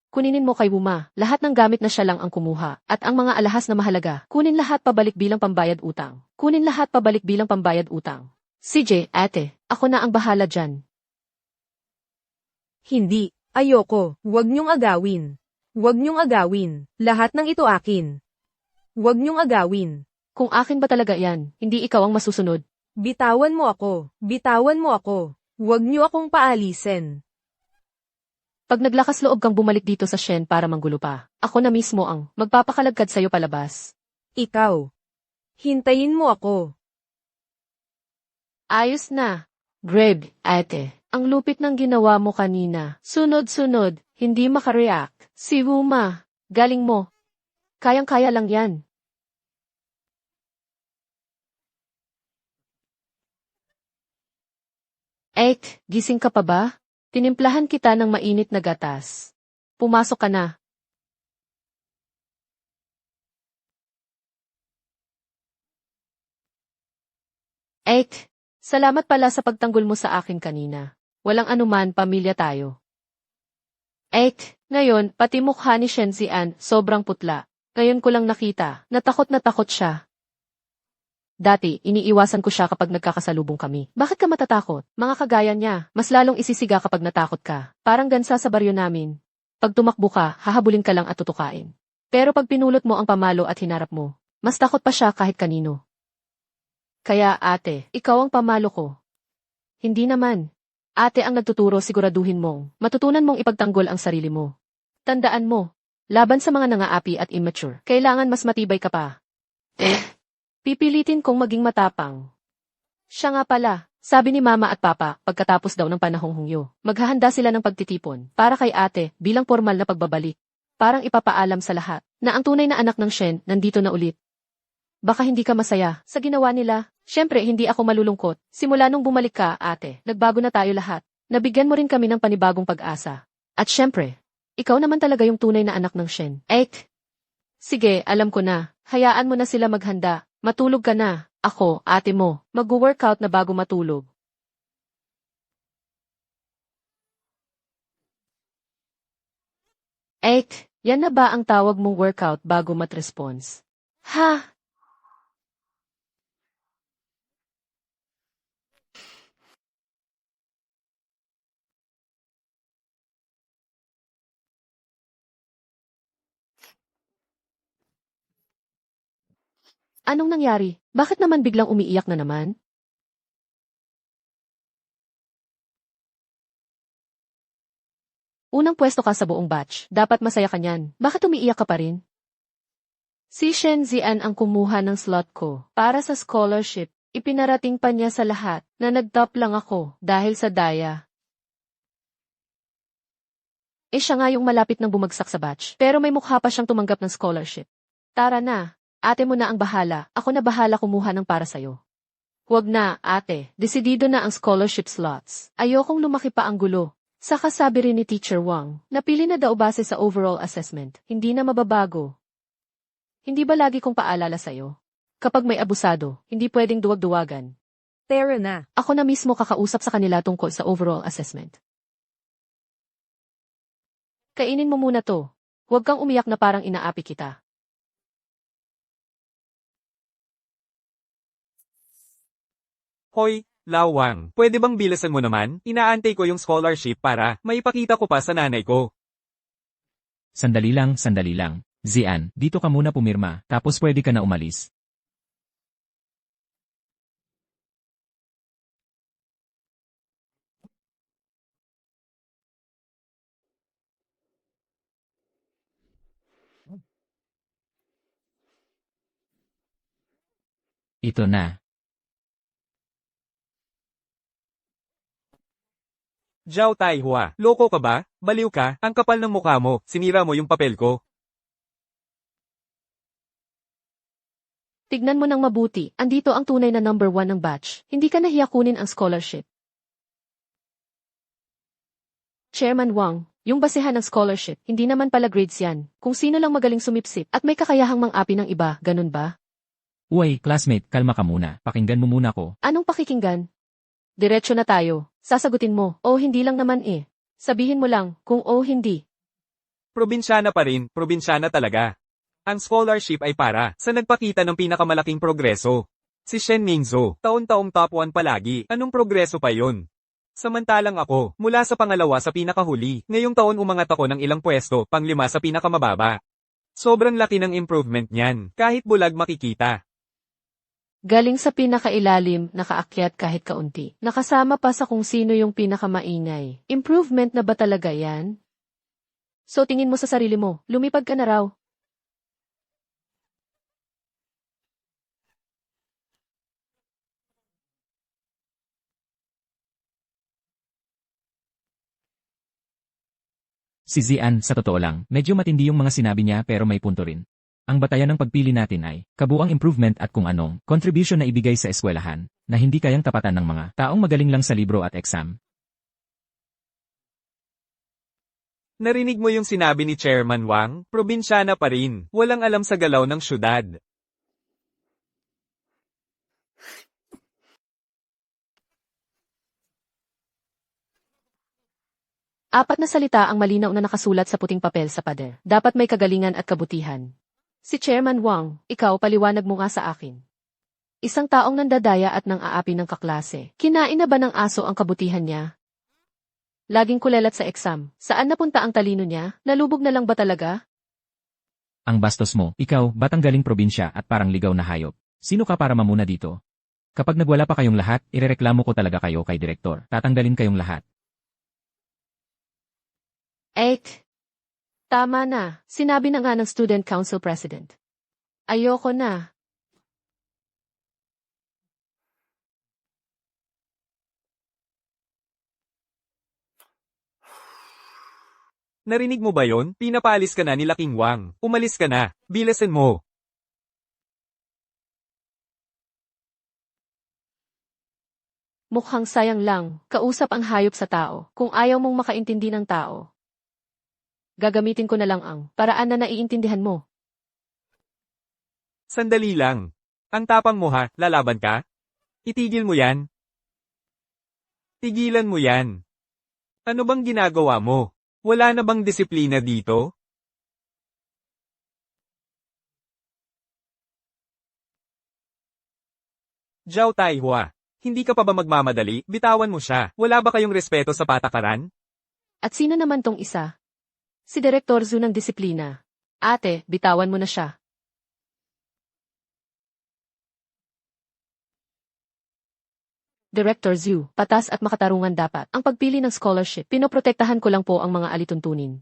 Kuninin mo kay Wuma, lahat ng gamit na siya lang ang kumuha, at ang mga alahas na mahalaga, kunin lahat pabalik bilang pambayad utang. Kunin lahat pabalik bilang pambayad utang. CJ, ate, ako na ang bahala dyan. Hindi, ayoko, huwag niyong agawin. Huwag niyong agawin, lahat ng ito akin. Huwag niyong agawin. Kung akin ba talaga yan, hindi ikaw ang masusunod. Bitawan mo ako, bitawan mo ako. Huwag niyo akong paalisin. Pag naglakas loob kang bumalik dito sa Shen para manggulo pa, ako na mismo ang magpapakalagkad sa'yo palabas. Ikaw. Hintayin mo ako. Ayos na. Greg, ate, ang lupit ng ginawa mo kanina. Sunod-sunod, hindi makareact. Si Wuma, galing mo. Kayang-kaya lang yan. Ek, gising ka pa ba? Tinimplahan kita ng mainit na gatas. Pumasok ka na. Ek, salamat pala sa pagtanggol mo sa akin kanina. Walang anuman, pamilya tayo. Ek, ngayon, pati mukha ni Shen Zian, sobrang putla. Ngayon ko lang nakita, natakot siya. Dati, iniiwasan ko siya kapag nagkakasalubong kami. Bakit ka matatakot? Mga kagaya niya, mas lalong isisiga kapag natakot ka. Parang gansa sa baryo namin. Pag tumakbo ka, hahabulin ka lang at tutukain. Pero pag pinulot mo ang pamalo at hinarap mo, mas takot pa siya kahit kanino. Kaya ate, ikaw ang pamalo ko. Hindi naman. Ate ang nagtuturo, siguraduhin mong matutunan mong ipagtanggol ang sarili mo. Tandaan mo, laban sa mga nangaapi at immature, kailangan mas matibay ka pa. Pipilitin kong maging matapang. Siya nga pala, sabi ni Mama at Papa, pagkatapos daw ng panahong hungyo, maghahanda sila ng pagtitipon, para kay ate, bilang formal na pagbabalik. Parang ipapaalam sa lahat, na ang tunay na anak ng Shen, nandito na ulit. Baka hindi ka masaya, sa ginawa nila. Siyempre, hindi ako malulungkot. Simula nung bumalik ka, ate, nagbago na tayo lahat. Nabigyan mo rin kami ng panibagong pag-asa. At siyempre, ikaw naman talaga yung tunay na anak ng Shen. Ek! Sige, alam ko na. Hayaan mo na sila maghanda. Matulog ka na. Ako, ate mo, mag-workout na bago matulog. Ek, yan na ba ang tawag mong workout bago mat-response? Ha? Anong nangyari? Bakit naman biglang umiiyak na naman? Unang pwesto ka sa buong batch, dapat masaya ka niyan. Bakit umiiyak ka pa rin? Si Shen Zian ang kumuha ng slot ko para sa scholarship. Ipinarating pa niya sa lahat na nag-top lang ako dahil sa daya. Siya nga yung malapit nang bumagsak sa batch, pero may mukha pa siyang tumanggap ng scholarship. Tara na, ate mo na ang bahala, ako na bahala kumuha ng para sa'yo. Huwag na, ate. Desidido na ang scholarship slots. Ayokong lumaki pa ang gulo. Saka sabi rin ni Teacher Wang, napili na daw base sa overall assessment. Hindi na mababago. Hindi ba lagi kong paalala sa'yo? Kapag may abusado, hindi pwedeng duwag-duwagan. Tara na. Ako na mismo kakausap sa kanila tungkol sa overall assessment. Kainin mo muna to. Huwag kang umiyak na parang inaapi kita. Hoy, Lawang, pwede bang bilasan mo naman? Inaantay ko yung scholarship para maipakita ko pa sa nanay ko. Sandali lang, sandali lang. Zian, dito ka muna pumirma, tapos pwede ka na umalis. Ito na. Zhao Taihua, loko ka ba? Baliw ka? Ang kapal ng mukha mo, sinira mo yung papel ko. Tignan mo ng mabuti, andito ang tunay na number 1 ng batch. Hindi ka nahiya kunin ang scholarship. Chairman Wang, yung basehan ng scholarship, hindi naman pala grades yan. Kung sino lang magaling sumipsip at may kakayahang mang-api ng iba, ganun ba? Uy, classmate, kalma ka muna. Pakinggan mo muna ko. Anong pakikinggan? Diretso na tayo. Sasagutin mo, o hindi lang naman eh. Sabihin mo lang, kung o hindi. Probinsyana pa rin, probinsyana talaga. Ang scholarship ay para sa nagpakita ng pinakamalaking progreso. Si Shen Mingzhou, taon-taong top 1 palagi, anong progreso pa yon? Samantalang ako, mula sa pangalawa sa pinakahuli, ngayong taon umangat ako ng ilang pwesto, pang-5 sa pinakamababa. Sobrang laki ng improvement niyan, kahit bulag makikita. Galing sa pinakailalim, nakaakyat kahit kaunti. Nakasama pa sa kung sino yung pinakamaingay. Improvement na ba talaga yan? So tingin mo sa sarili mo, lumipad ka na raw. Si Zian, sa totoo lang, medyo matindi yung mga sinabi niya pero may punto rin. Ang batayan ng pagpili natin ay kabuang improvement at kung anong contribution na ibigay sa eskwelahan na hindi kayang tapatan ng mga taong magaling lang sa libro at exam. Narinig mo yung sinabi ni Chairman Wang? Probinsyana pa rin, walang alam sa galaw ng syudad. Apat na salita ang malinaw na nakasulat sa puting papel sa pader. Dapat may kagalingan at kabutihan. Si Chairman Wang, ikaw paliwanag mo nga sa akin. Isang taong nandadaya at nang aapi ng kaklase. Kinain na ba ng aso ang kabutihan niya? Laging kulelat sa exam. Saan napunta ang talino niya? Nalubog na lang ba talaga? Ang bastos mo, ikaw, batang galing probinsya at parang ligaw na hayop. Sino ka para mamuna dito? Kapag nagwala pa kayong lahat, irereklamo ko talaga kayo kay direktor. Tatanggalin kayong lahat. Tama na. Sinabi na nga ng Student Council President. Ayoko na. Narinig mo ba yon? Pinapaalis ka na ni Laking Wang. Umalis ka na. Bilasin mo. Mukhang sayang lang. Kausap ang hayop sa tao. Kung ayaw mong makaintindi ng tao. Gagamitin ko na lang ang paraan na naiintindihan mo. Sandali lang. Ang tapang mo ha, lalaban ka? Itigil mo yan. Tigilan mo yan. Ano bang ginagawa mo? Wala na bang disiplina dito? Zhao Taihua, hindi ka pa ba magmamadali? Bitawan mo siya. Wala ba kayong respeto sa patakaran? At sino naman tong isa? Si Direktor Zhu ng Disiplina. Ate, bitawan mo na siya. Director Zhu, patas at makatarungan dapat. Ang pagpili ng scholarship, pinoprotektahan ko lang po ang mga alituntunin.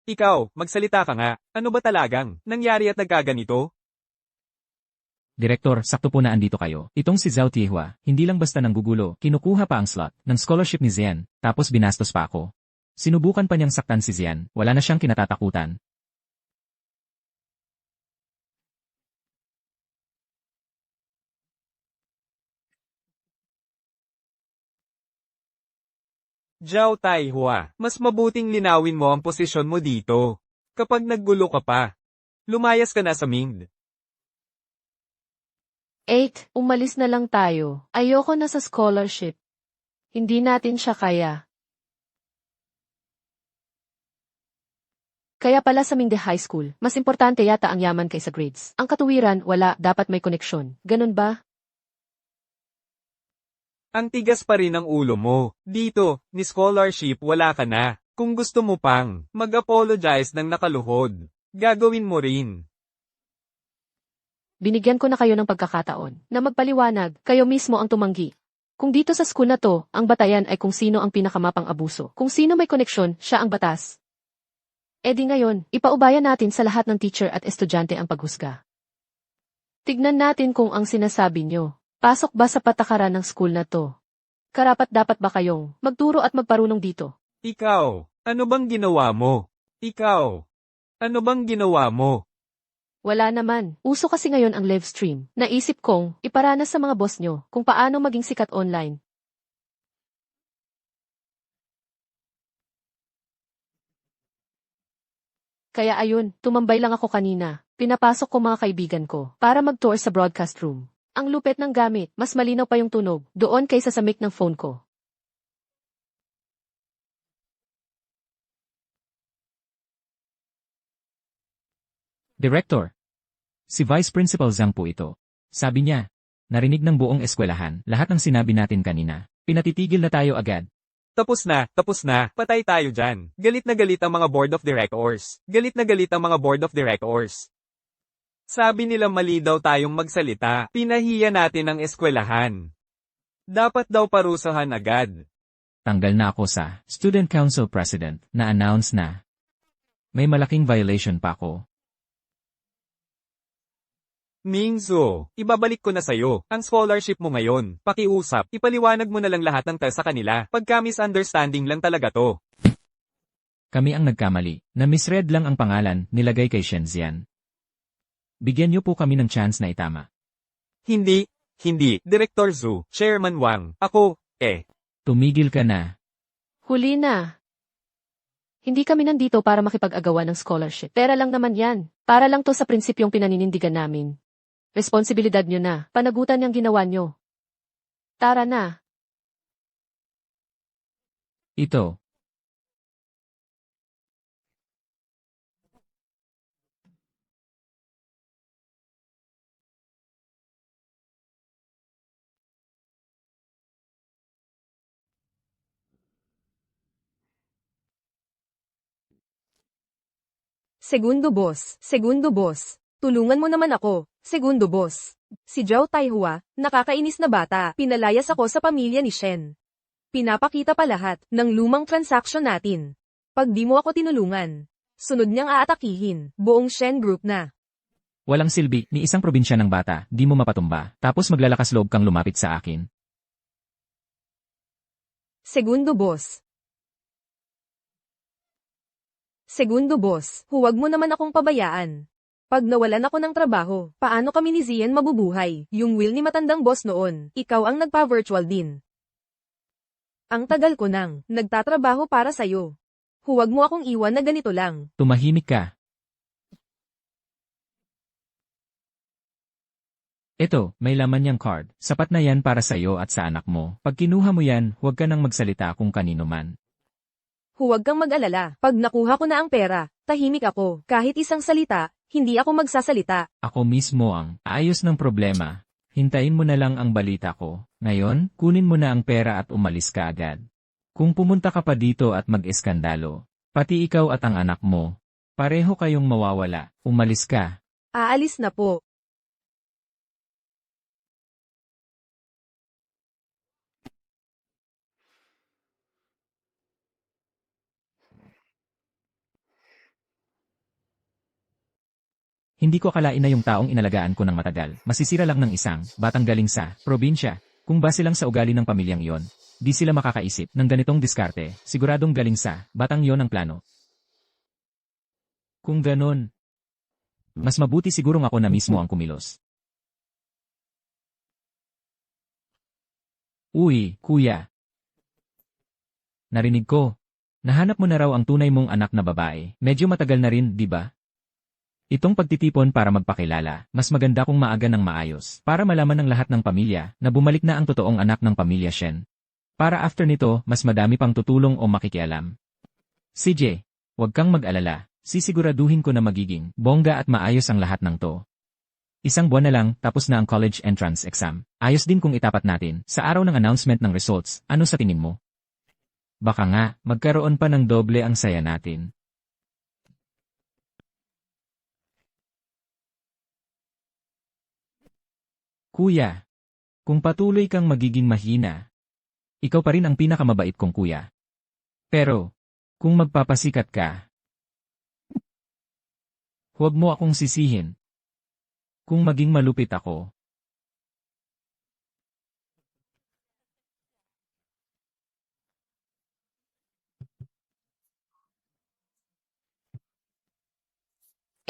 Ikaw, magsalita ka nga. Ano ba talagang nangyari at nagkaganito? Direktor, sakto po na andito kayo. Itong si Zhao Tiehua, hindi lang basta nanggugulo, kinukuha pa ang slot ng scholarship ni Zian, tapos binastos pa ako. Sinubukan pa niyang saktan si Zian, wala na siyang kinatatakutan. Zhao Taihua, mas mabuting linawin mo ang posisyon mo dito. Kapag naggulo ka pa, lumayas ka na sa Ming. 8. Umalis na lang tayo. Ayoko na sa scholarship. Hindi natin siya kaya. Kaya pala sa Mingde High School, mas importante yata ang yaman kaysa grades. Ang katuwiran, wala, dapat may koneksyon. Ganun ba? Ang tigas pa rin ang ulo mo. Dito, ni scholarship wala ka na. Kung gusto mo pang mag-apologize ng nakaluhod, gagawin mo rin. Binigyan ko na kayo ng pagkakataon na magpaliwanag, kayo mismo ang tumanggi. Kung dito sa school na to, ang batayan ay kung sino ang pinakamapang abuso. Kung sino may koneksyon, siya ang batas. E di ngayon, ipaubaya natin sa lahat ng teacher at estudyante ang paghusga. Tignan natin kung ang sinasabi nyo, pasok ba sa patakaran ng school na to? Karapat-dapat ba kayong magturo at magparunong dito? Ikaw, ano bang ginawa mo? Ikaw, ano bang ginawa mo? Wala naman. Uso kasi ngayon ang live stream. Naisip kong iparanas sa mga boss nyo kung paano maging sikat online. Kaya ayun, tumambay lang ako kanina. Pinapasok ko mga kaibigan ko para mag-tour sa broadcast room. Ang lupet ng gamit, mas malinaw pa yung tunog doon kaysa sa mic ng phone ko. Director. Si Vice Principal Zhang po ito. Sabi niya, narinig ng buong eskwelahan lahat ng sinabi natin kanina. Pinatitigil na tayo agad. Tapos na, patay tayo dyan. Galit na galit ang mga board of directors. Galit na galit ang mga board of directors. Sabi nila mali daw tayong magsalita. Pinahiya natin ang eskwelahan. Dapat daw parusahan agad. Tanggal na ako sa Student Council President na announce na may malaking violation pa ako. Mingzu, ibabalik ko na sa'yo ang scholarship mo ngayon. Pakiusap, ipaliwanag mo na lang lahat ng test sa kanila. Pagka misunderstanding lang talaga to. Kami ang nagkamali, na misread lang ang pangalan nilagay kay Shenzhen. Bigyan niyo po kami ng chance na itama. Hindi, Director Zhu, Chairman Wang, ako, Tumigil ka na. Huli na. Hindi kami nandito para makipag-agawan ng scholarship. Pera lang naman yan. Para lang to sa prinsipyong pinaninindigan namin. Responsibilidad nyo na. Panagutan niyang ginawa nyo. Tara na. Ito. Segundo boss. Tulungan mo naman ako, segundo boss. Si Zhao Taihua, nakakainis na bata, pinalayas ako sa pamilya ni Shen. Pinapakita pa lahat ng lumang transaksyon natin. Pag di mo ako tinulungan, sunod niyang aatakihin, buong Shen Group na. Walang silbi ni isang probinsya ng bata, di mo mapatumba, tapos maglalakas loob kang lumapit sa akin. Segundo boss, huwag mo naman akong pabayaan. Pag nawalan ako ng trabaho, paano kami ni Zian mabubuhay? Yung will ni matandang boss noon, ikaw ang nagpa-virtual din. Ang tagal ko nang nagtatrabaho para sa'yo. Huwag mo akong iwan na ganito lang. Tumahimik ka. Ito, may laman niyang card. Sapat na yan para sa iyo at sa anak mo. Pag kinuha mo yan, huwag ka nang magsalita kung kanino man. Huwag kang mag-alala. Pag nakuha ko na ang pera, tahimik ako. Kahit isang salita, hindi ako magsasalita. Ako mismo ang ayos ng problema. Hintayin mo na lang ang balita ko. Ngayon, kunin mo na ang pera at umalis ka agad. Kung pumunta ka pa dito at mag-eskandalo, pati ikaw at ang anak mo, pareho kayong mawawala. Umalis ka. Aalis na po. Hindi ko akalain na yung taong inalagaan ko ng matagal, masisira lang ng isang batang galing sa probinsya. Kung base lang sa ugali ng pamilyang yon, di sila makakaisip ng ganitong diskarte, siguradong galing sa batang yon ang plano. Kung ganon, mas mabuti sigurong ako na mismo ang kumilos. Uy, kuya. Narinig ko. Nahanap mo na raw ang tunay mong anak na babae. Medyo matagal na rin, di ba? Itong pagtitipon para magpakilala, mas maganda kung maaga ng maayos, para malaman ng lahat ng pamilya na bumalik na ang totoong anak ng pamilya Shen. Para after nito, mas madami pang tutulong o makikialam. CJ, huwag kang mag-alala, sisiguraduhin ko na magiging bongga at maayos ang lahat ng to. Isang buwan na lang, tapos na ang college entrance exam. Ayos din kung itapat natin, sa araw ng announcement ng results, ano sa tingin mo? Baka nga, magkaroon pa ng doble ang saya natin. Kuya, kung patuloy kang magiging mahina, ikaw pa rin ang pinakamabait kong kuya. Pero, kung magpapasikat ka, huwag mo akong sisihin. Kung maging malupit ako,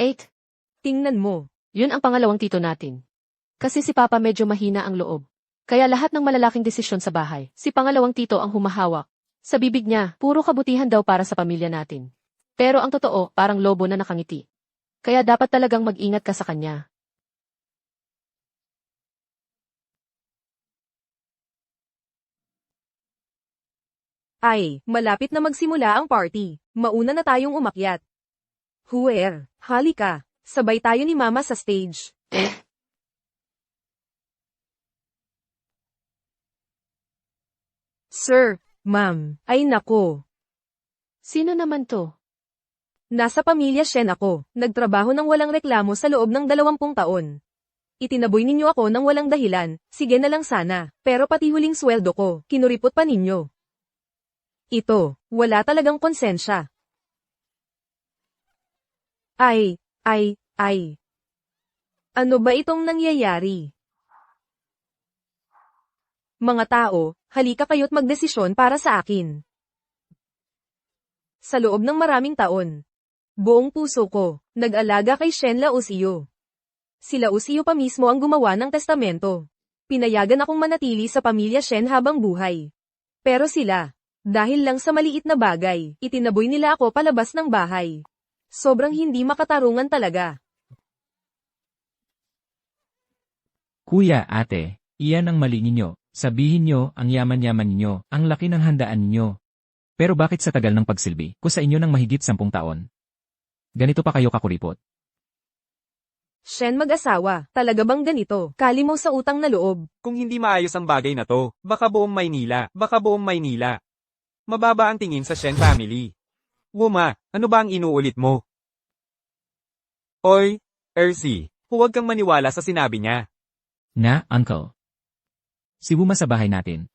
Eight, Tingnan mo. yun ang pangalawang tito natin. Kasi si Papa medyo mahina ang loob. Kaya lahat ng malalaking desisyon sa bahay, si pangalawang tito ang humahawak. Sa bibig niya, puro kabutihan daw para sa pamilya natin. Pero ang totoo, parang lobo na nakangiti. Kaya dapat talagang mag-ingat ka sa kanya. Ay, malapit na magsimula ang party. Mauna na tayong umakyat. Huwer, halika. Sabay tayo ni Mama sa stage. Sir, Ma'am, ay nako. Sino naman to? Nasa pamilya Shen ako. Nagtrabaho ng walang reklamo sa loob ng 20 taon. Itinaboy ninyo ako ng walang dahilan, sige na lang sana. Pero pati huling sweldo ko, kinuripot pa ninyo. Ito, wala talagang konsensya. Ay. Ano ba itong nangyayari? Mga tao, halika kayo't magdesisyon para sa akin. Sa loob ng maraming taon, buong puso ko, nag-alaga kay Shen Lausio. Si Lausio pa mismo ang gumawa ng testamento. Pinayagan akong manatili sa pamilya Shen habang buhay. Pero sila, dahil lang sa maliit na bagay, itinaboy nila ako palabas ng bahay. Sobrang hindi makatarungan talaga. Kuya, ate, iyan ang mali ninyo. Sabihin nyo, ang yaman-yaman ninyo, ang laki ng handaan ninyo. Pero bakit sa tagal ng pagsilbi ko sa inyo ng mahigit 10 taon? Ganito pa kayo kakuripot? Shen mag-asawa, talaga bang ganito? Kali mo sa utang na loob. Kung hindi maayos ang bagay na to, baka buong Maynila. Mababa ang tingin sa Shen family. Wuma, ano ba ang inuulit mo? Oy, Ersi, huwag kang maniwala sa sinabi niya. Na, uncle. Si Wuma sa bahay natin.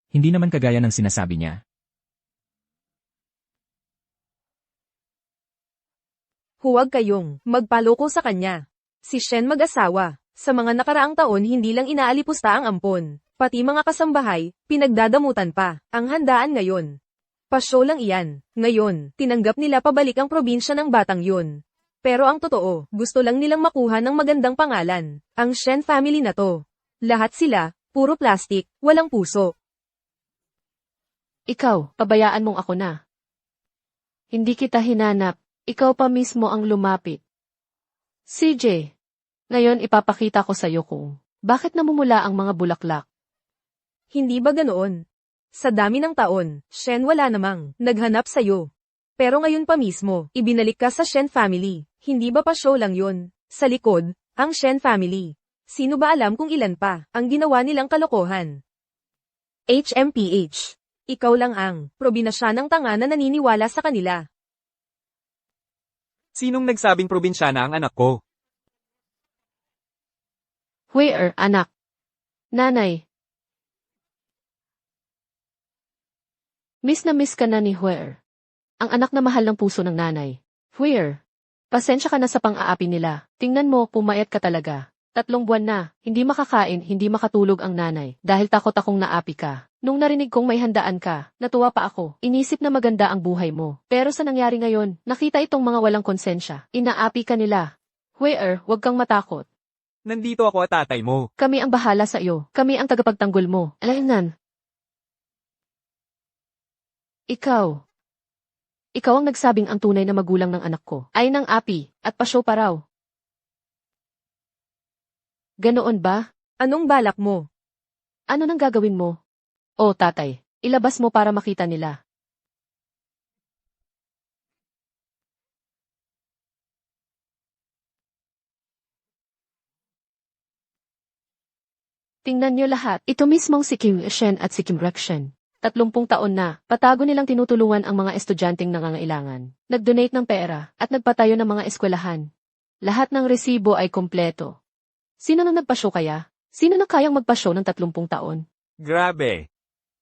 Hindi naman kagaya ng sinasabi niya. Huwag kayong magpaloko sa kanya. Si Shen mag-asawa. Sa mga nakaraang taon hindi lang inaalipusta ang ampon. Pati mga kasambahay, pinagdadamutan pa. Ang handaan ngayon. Pasyo lang iyan. Ngayon, tinanggap nila pabalik ang probinsya ng batang yun. Pero ang totoo, gusto lang nilang makuha ng magandang pangalan. Ang Shen family na to. Lahat sila, puro plastic, walang puso. Ikaw, pabayaan mong ako na. Hindi kita hinanap, ikaw pa mismo ang lumapit. CJ, ngayon ipapakita ko sa'yo kung bakit namumula ang mga bulaklak. Hindi ba ganoon? Sa dami ng taon, Shen wala namang naghanap sa'yo. Pero ngayon pa mismo, ibinalik ka sa Shen family. Hindi ba pa show lang yun? Sa likod, ang Shen family. Sino ba alam kung ilan pa ang ginawa nilang kalokohan? HMPH. Ikaw lang ang probinasyanang tanga na naniniwala sa kanila. Sinong nagsabing probinsyana ang anak ko? Where, anak? Nanay. Miss na miss ka na ni Where. Ang anak na mahal ng puso ng nanay. Where? Pasensya ka na sa pang-aapi nila. Tingnan mo, pumayat ka talaga. 3 buwan na, hindi makakain, hindi makatulog ang nanay, dahil takot akong naapi ka. Nung narinig kong may handaan ka, natuwa pa ako. Inisip na maganda ang buhay mo. Pero sa nangyari ngayon, nakita itong mga walang konsensya. Inaapi ka nila. Where, huwag kang matakot. Nandito ako at tatay mo. Kami ang bahala sa iyo. Kami ang tagapagtanggol mo. Alainan. Ikaw. Ikaw ang nagsabing ang tunay na magulang ng anak ko ay ng api at pasyo pa raw. Ganoon ba? Anong balak mo? Ano nang gagawin mo? O tatay, ilabas mo para makita nila. Tingnan niyo lahat, ito mismong si Kim Shen at si Kim Rekshen. 30 taon na, patago nilang tinutulungan ang mga estudyanteng nangangailangan. Nag-donate ng pera at nagpatayo ng mga eskwelahan. Lahat ng resibo ay kompleto. Sino na nagpasyo kaya? Sino na kayang magpasyo ng 30 taon? Grabe.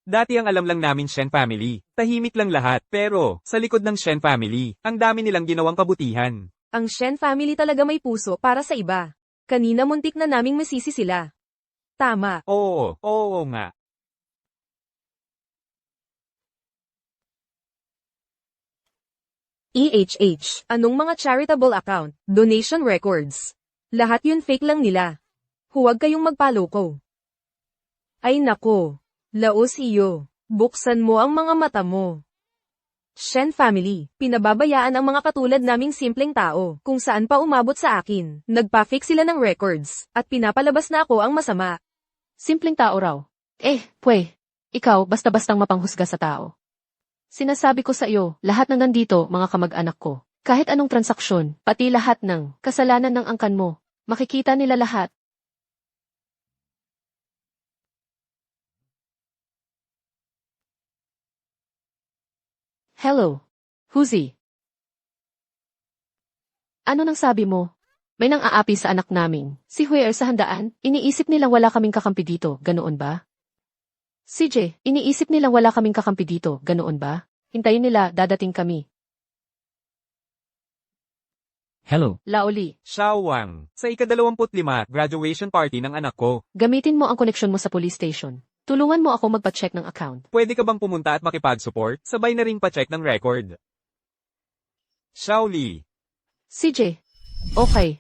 Dati ang alam lang namin Shen family. Tahimik lang lahat. Pero, sa likod ng Shen family, ang dami nilang ginawang kabutihan. Ang Shen family talaga may puso para sa iba. Kanina muntik na naming masisi sila. Tama. Oo nga. Anong mga charitable account, donation records? Lahat yun fake lang nila. Huwag kayong magpaloko. Ay nako. Laos iyo. Buksan mo ang mga mata mo. Shen family, pinababayaan ang mga katulad naming simpleng tao, kung saan pa umabot sa akin. Nagpa-fake sila ng records, at pinapalabas na ako ang masama. Simpleng tao raw. Ikaw basta-bastang mapanghusga sa tao. Sinasabi ko sa iyo, lahat ng nandito, mga kamag-anak ko. Kahit anong transaksyon, pati lahat ng kasalanan ng angkan mo, makikita nila lahat. Hello, Huzi. Ano nang sabi mo? May nang aapi sa anak namin. Si Huer sa handaan, iniisip nilang wala kaming kakampi dito, ganoon ba? CJ, iniisip nilang wala kaming kakampi dito, ganoon ba? Hintayin nila, dadating kami. Hello, Laoli, Xiao Wang. Sa ika-25, graduation party ng anak ko. gamitin mo ang koneksyon mo sa police station. Tulungan mo ako magpa-check ng account. Pwede ka bang pumunta at makipag-support? Sabay na ring pa-check ng record. Xiao Li. CJ, okay.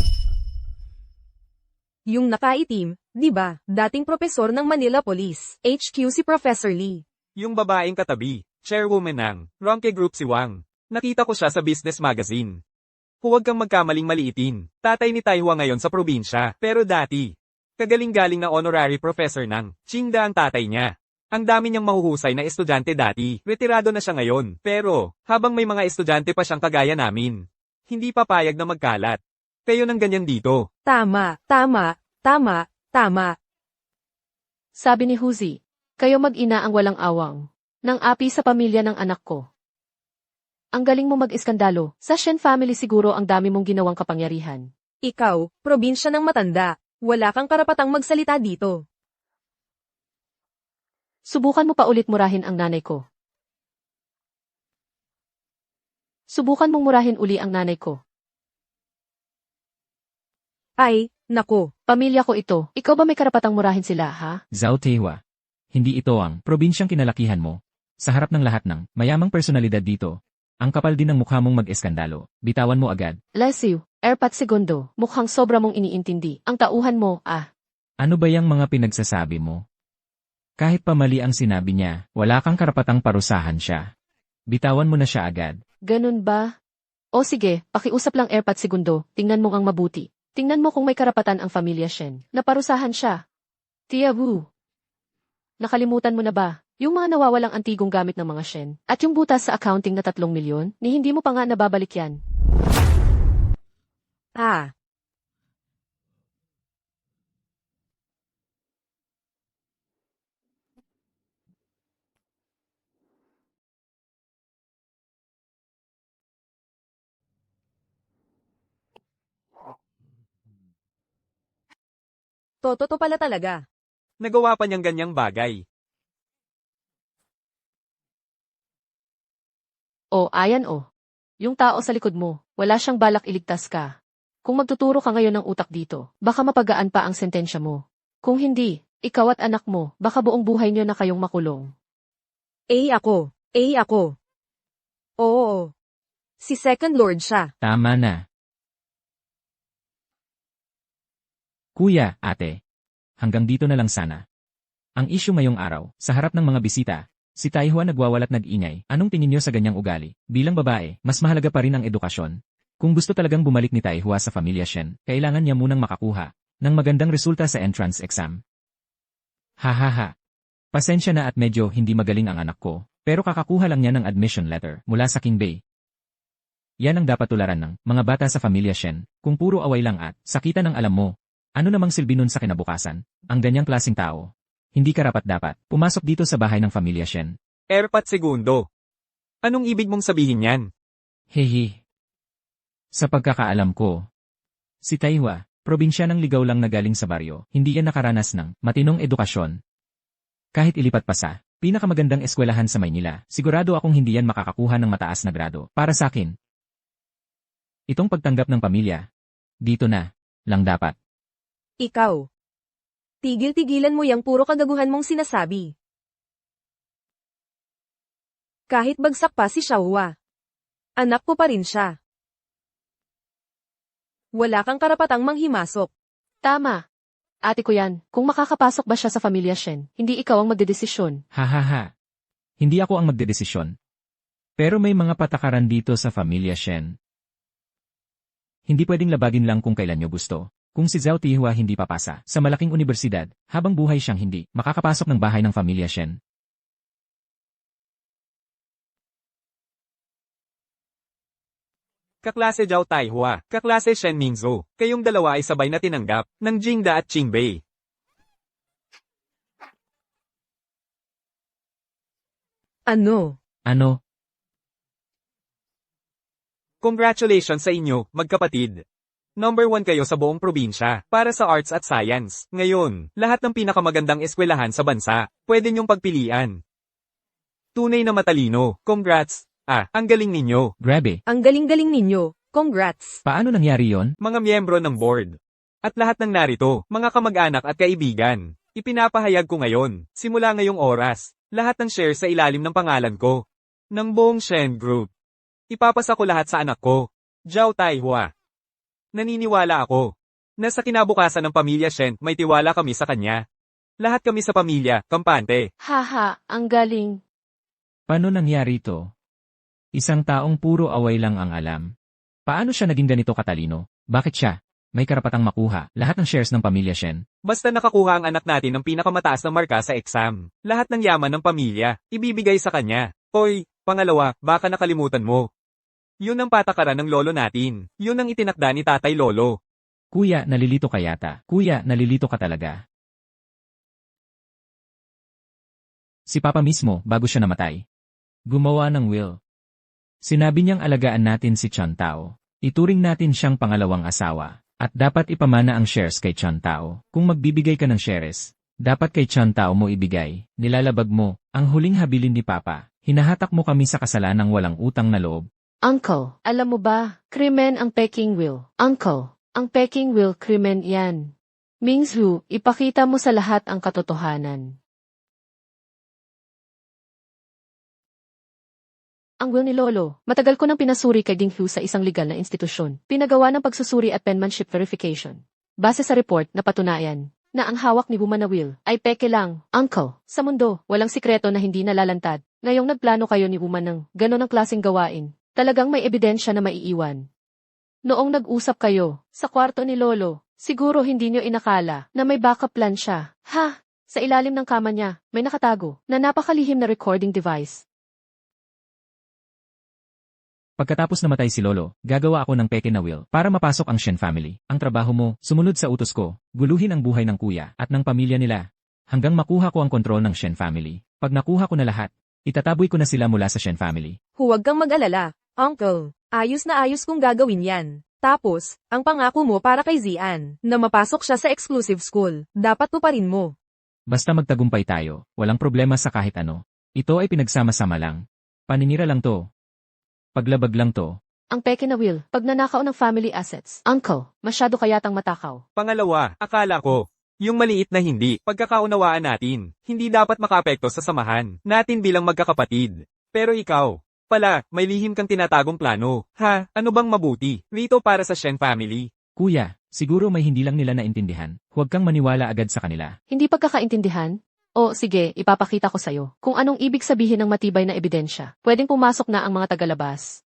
Yung nakaitim, di ba, dating propesor ng Manila Police, HQ si Professor Lee. Yung babaeng katabi, chairwoman ng Ronke Group si Wang. Nakita ko siya sa business magazine. Huwag kang magkamaling maliitin. Tatay ni Taihua ngayon sa probinsya, pero dati. Kagaling-galing na honorary professor ng Qingda ang tatay niya. Ang dami niyang mahuhusay na estudyante dati. Retirado na siya ngayon. Pero, habang may mga estudyante pa siyang kagaya namin, hindi papayag na magkalat. Kayo ng ganyan dito. Tama. Sabi ni Huzi, kayo mag-ina ang walang awang. Nang api sa pamilya ng anak ko. Ang galing mo mag-iskandalo, sa Shen family siguro ang dami mong ginawang kapangyarihan. Ikaw, probinsya ng matanda, wala kang karapatang magsalita dito. Subukan mo pa ulit murahin ang nanay ko. Subukan mong murahin uli ang nanay ko. Ay, nako. Pamilya ko ito, ikaw ba may karapatang murahin sila, ha? Zhao Teihua. Hindi ito ang probinsyang kinalakihan mo. Sa harap ng lahat ng mayamang personalidad dito, ang kapal din ng mukha mong mag-eskandalo. Bitawan mo agad. Lesiu, Erpat Segundo, mukhang sobra mong iniintindi. Ang tauhan mo, Ano ba yang mga pinagsasabi mo? Kahit pa mali ang sinabi niya, wala kang karapatang parusahan siya. Bitawan mo na siya agad. ganun ba? O sige, pakiusap lang Erpat Segundo, tingnan mo ang mabuti. Tingnan mo kung may karapatan ang pamilya Shen. Naparusahan siya. Tia Wu. Nakalimutan mo na ba? Yung mga nawawalang antigong gamit ng mga Shen, at yung butas sa accounting na 3 milyon, ni hindi mo pa nga nababalik yan. Totoo pala talaga. Nagawa pa niyang ganyang bagay. Ayan o. Yung tao sa likod mo, wala siyang balak iligtas ka. Kung magtuturo ka ngayon ng utak dito, baka mapagaan pa ang sentensya mo. Kung hindi, ikaw at anak mo, baka buong buhay niyo na kayong makulong. Ako. Oo. Si Second Lord siya. Tama na. Kuya, ate. Hanggang dito na lang sana. Ang issue ngayong araw, sa harap ng mga bisita, Si Taihua nagwawalat nag-ingay. Anong tingin niyo sa ganyang ugali? Bilang babae, mas mahalaga pa rin ang edukasyon. Kung gusto talagang bumalik ni Taihua sa pamilya Shen, kailangan niya munang makakuha ng magandang resulta sa entrance exam. Hahaha. Pasensya na at medyo hindi magaling ang anak ko, pero kakakuha lang niya ng admission letter mula sa King Bay. Yan ang dapat tularan ng mga bata sa pamilya Shen, kung puro away lang at sakitan ng alam mo. Ano namang silbi nun sa kinabukasan? Ang ganyang klaseng tao. Hindi karapat-dapat pumasok dito sa bahay ng pamilya Shen. Erpat segundo. Anong ibig mong sabihin yan? Hehe. Sa pagkakaalam ko, si Taihua, probinsya ng ligaw lang na galing sa baryo, hindi yan nakaranas ng matinong edukasyon. Kahit ilipat pa sa pinakamagandang eskwelahan sa Maynila, sigurado akong hindi yan makakakuha ng mataas na grado. Para sa akin, itong pagtanggap ng pamilya, dito na lang dapat. Ikaw. Tigil-tigilan mo yang puro kagaguhan mong sinasabi. Kahit bagsak pa si Xiaohua, anak ko pa rin siya. Wala kang karapatang manghimasok. Tama. Ate ko yan, kung makakapasok ba siya sa pamilya Shen, hindi ikaw ang magdedesisyon. Hahaha. Hindi ako ang magdedesisyon. Pero may mga patakaran dito sa pamilya Shen. Hindi pwedeng labagin lang kung kailan nyo gusto. Kung si Zhao Tihua hindi papasa sa malaking universidad, habang buhay siyang hindi makakapasok ng bahay ng pamilya Shen. Kaklase Zhao Taihua, kaklase Shen Mingzhou. Kayong dalawa ay sabay na tinanggap ng Jingda at Qingbei. Ano? Ano? Congratulations sa inyo, magkapatid. Number 1 kayo sa buong probinsya, para sa arts at science. Ngayon, lahat ng pinakamagandang eskwelahan sa bansa, pwede niyong pagpilian. Tunay na matalino, congrats. Ang galing ninyo. Grabe. Ang galing-galing ninyo. Congrats. Paano nangyari yon? Mga miyembro ng board. At lahat ng narito, mga kamag-anak at kaibigan. Ipinapahayag ko ngayon, simula ngayong oras, lahat ng shares sa ilalim ng pangalan ko. Ng buong Shen Group. Ipapasa ko lahat sa anak ko, Zhao Taihua. Naniniwala ako na sa kinabukasan ng pamilya Shen, may tiwala kami sa kanya. Lahat kami sa pamilya, kampante. Haha, ang galing. Paano nangyari ito? Isang taong puro away lang ang alam. Paano siya naging ganito katalino? Bakit siya? May karapatang makuha lahat ng shares ng pamilya Shen. Basta nakakuha ang anak natin ng pinakamataas na marka sa exam. Lahat ng yaman ng pamilya, ibibigay sa kanya. Hoy, pangalawa, baka nakalimutan mo. Yun ang patakaran ng lolo natin. Yun ang itinakda ni tatay lolo. Kuya, nalilito ka yata. Kuya, nalilito ka talaga. Si Papa mismo, bago siya namatay, gumawa ng will. Sinabi niyang alagaan natin si Chan Tao. Ituring natin siyang pangalawang asawa. At dapat ipamana ang shares kay Chan Tao. Kung magbibigay ka ng shares, dapat kay Chan Tao mo ibigay. Nilalabag mo, ang huling habilin ni Papa. Hinahatak mo kami sa kasalanang walang utang na loob. Uncle, alam mo ba, krimen ang Peking Will. Uncle, ang Peking Will krimen yan. Mingzhu, ipakita mo sa lahat ang katotohanan. Ang will ni Lolo, matagal ko nang pinasuri kay Ding Hu sa isang legal na institusyon. Pinagawa ng pagsusuri at penmanship verification. Base sa report na patunayan na ang hawak ni Woman na will ay peke lang. Uncle, sa mundo, walang sikreto na hindi nalalantad. Ngayong nagplano kayo ni Woman ng ganon ang klaseng gawain. Talagang may ebidensya na maiiwan. Noong nag-usap kayo sa kwarto ni Lolo, siguro hindi nyo inakala na may backup plan siya. Ha! Sa ilalim ng kama niya, may nakatago na napakalihim na recording device. Pagkatapos namatay si Lolo, gagawa ako ng peke na will para mapasok ang Shen family. Ang trabaho mo, sumunod sa utos ko, guluhin ang buhay ng kuya at ng pamilya nila, hanggang makuha ko ang kontrol ng Shen family. Pag nakuha ko na lahat, itataboy ko na sila mula sa Shen family. Huwag kang mag-alala, Uncle. Ayos na ayos kong gagawin yan. Tapos, ang pangako mo para kay Zian, na mapasok siya sa exclusive school, dapat tuparin mo. Basta magtagumpay tayo, walang problema sa kahit ano. Ito ay pinagsama-sama lang. Paninira lang to. Paglabag lang to. Ang peke na will, pag nanakaw ng family assets. Uncle, masyado kayatang matakaw. Pangalawa, akala ko, yung maliit na hindi, pagkakaunawaan natin, hindi dapat makaapekto sa samahan natin bilang magkakapatid. Pero ikaw, pala, may lihim kang tinatagong plano. Ha, ano bang mabuti rito para sa Shen family? Kuya, siguro may hindi lang nila naintindihan. Huwag kang maniwala agad sa kanila. Hindi pagkakaintindihan? O sige, ipapakita ko sa'yo kung anong ibig sabihin ng matibay na ebidensya. Pwedeng pumasok na ang mga tagalabas.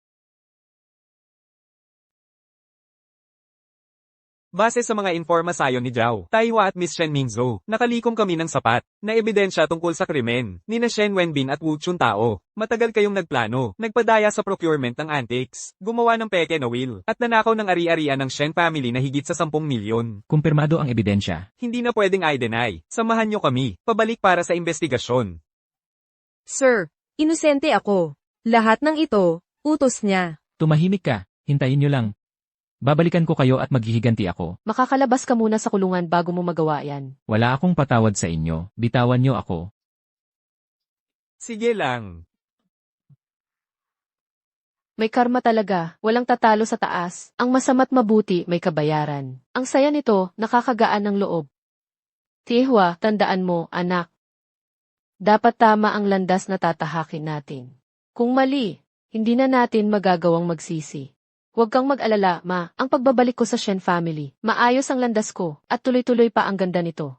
Base sa mga impormasyon ni Zhao, Taiwa at Miss Shen Mingzhou, nakalikom kami ng sapat na ebidensya tungkol sa krimen ni na Shen Wenbin at Wu Chuntao. Matagal kayong nagplano, nagpadaya sa procurement ng antiques, gumawa ng peke na will, at nanakaw ng ari-arian ng Shen family na higit sa 10 milyon. Kumpirmado ang ebidensya. Hindi na pwedeng i-deny. Samahan nyo kami, pabalik para sa investigasyon. Sir, inosente ako. Lahat ng ito, utos niya. Tumahimik ka, hintayin nyo lang. Babalikan ko kayo at maghihiganti ako. Makakalabas ka muna sa kulungan bago mo magawa yan. Wala akong patawad sa inyo. Bitawan nyo ako. Sige lang. May karma talaga, walang tatalo sa taas. Ang masama't mabuti may kabayaran. Ang saya nito, nakakagaan ng loob. Tihwa, tandaan mo, anak. Dapat tama ang landas na tatahakin natin. Kung mali, hindi na natin magagawang magsisi. Huwag kang mag-alala, ma. Ang pagbabalik ko sa Shen family, maayos ang landas ko, at tuloy-tuloy pa ang ganda nito.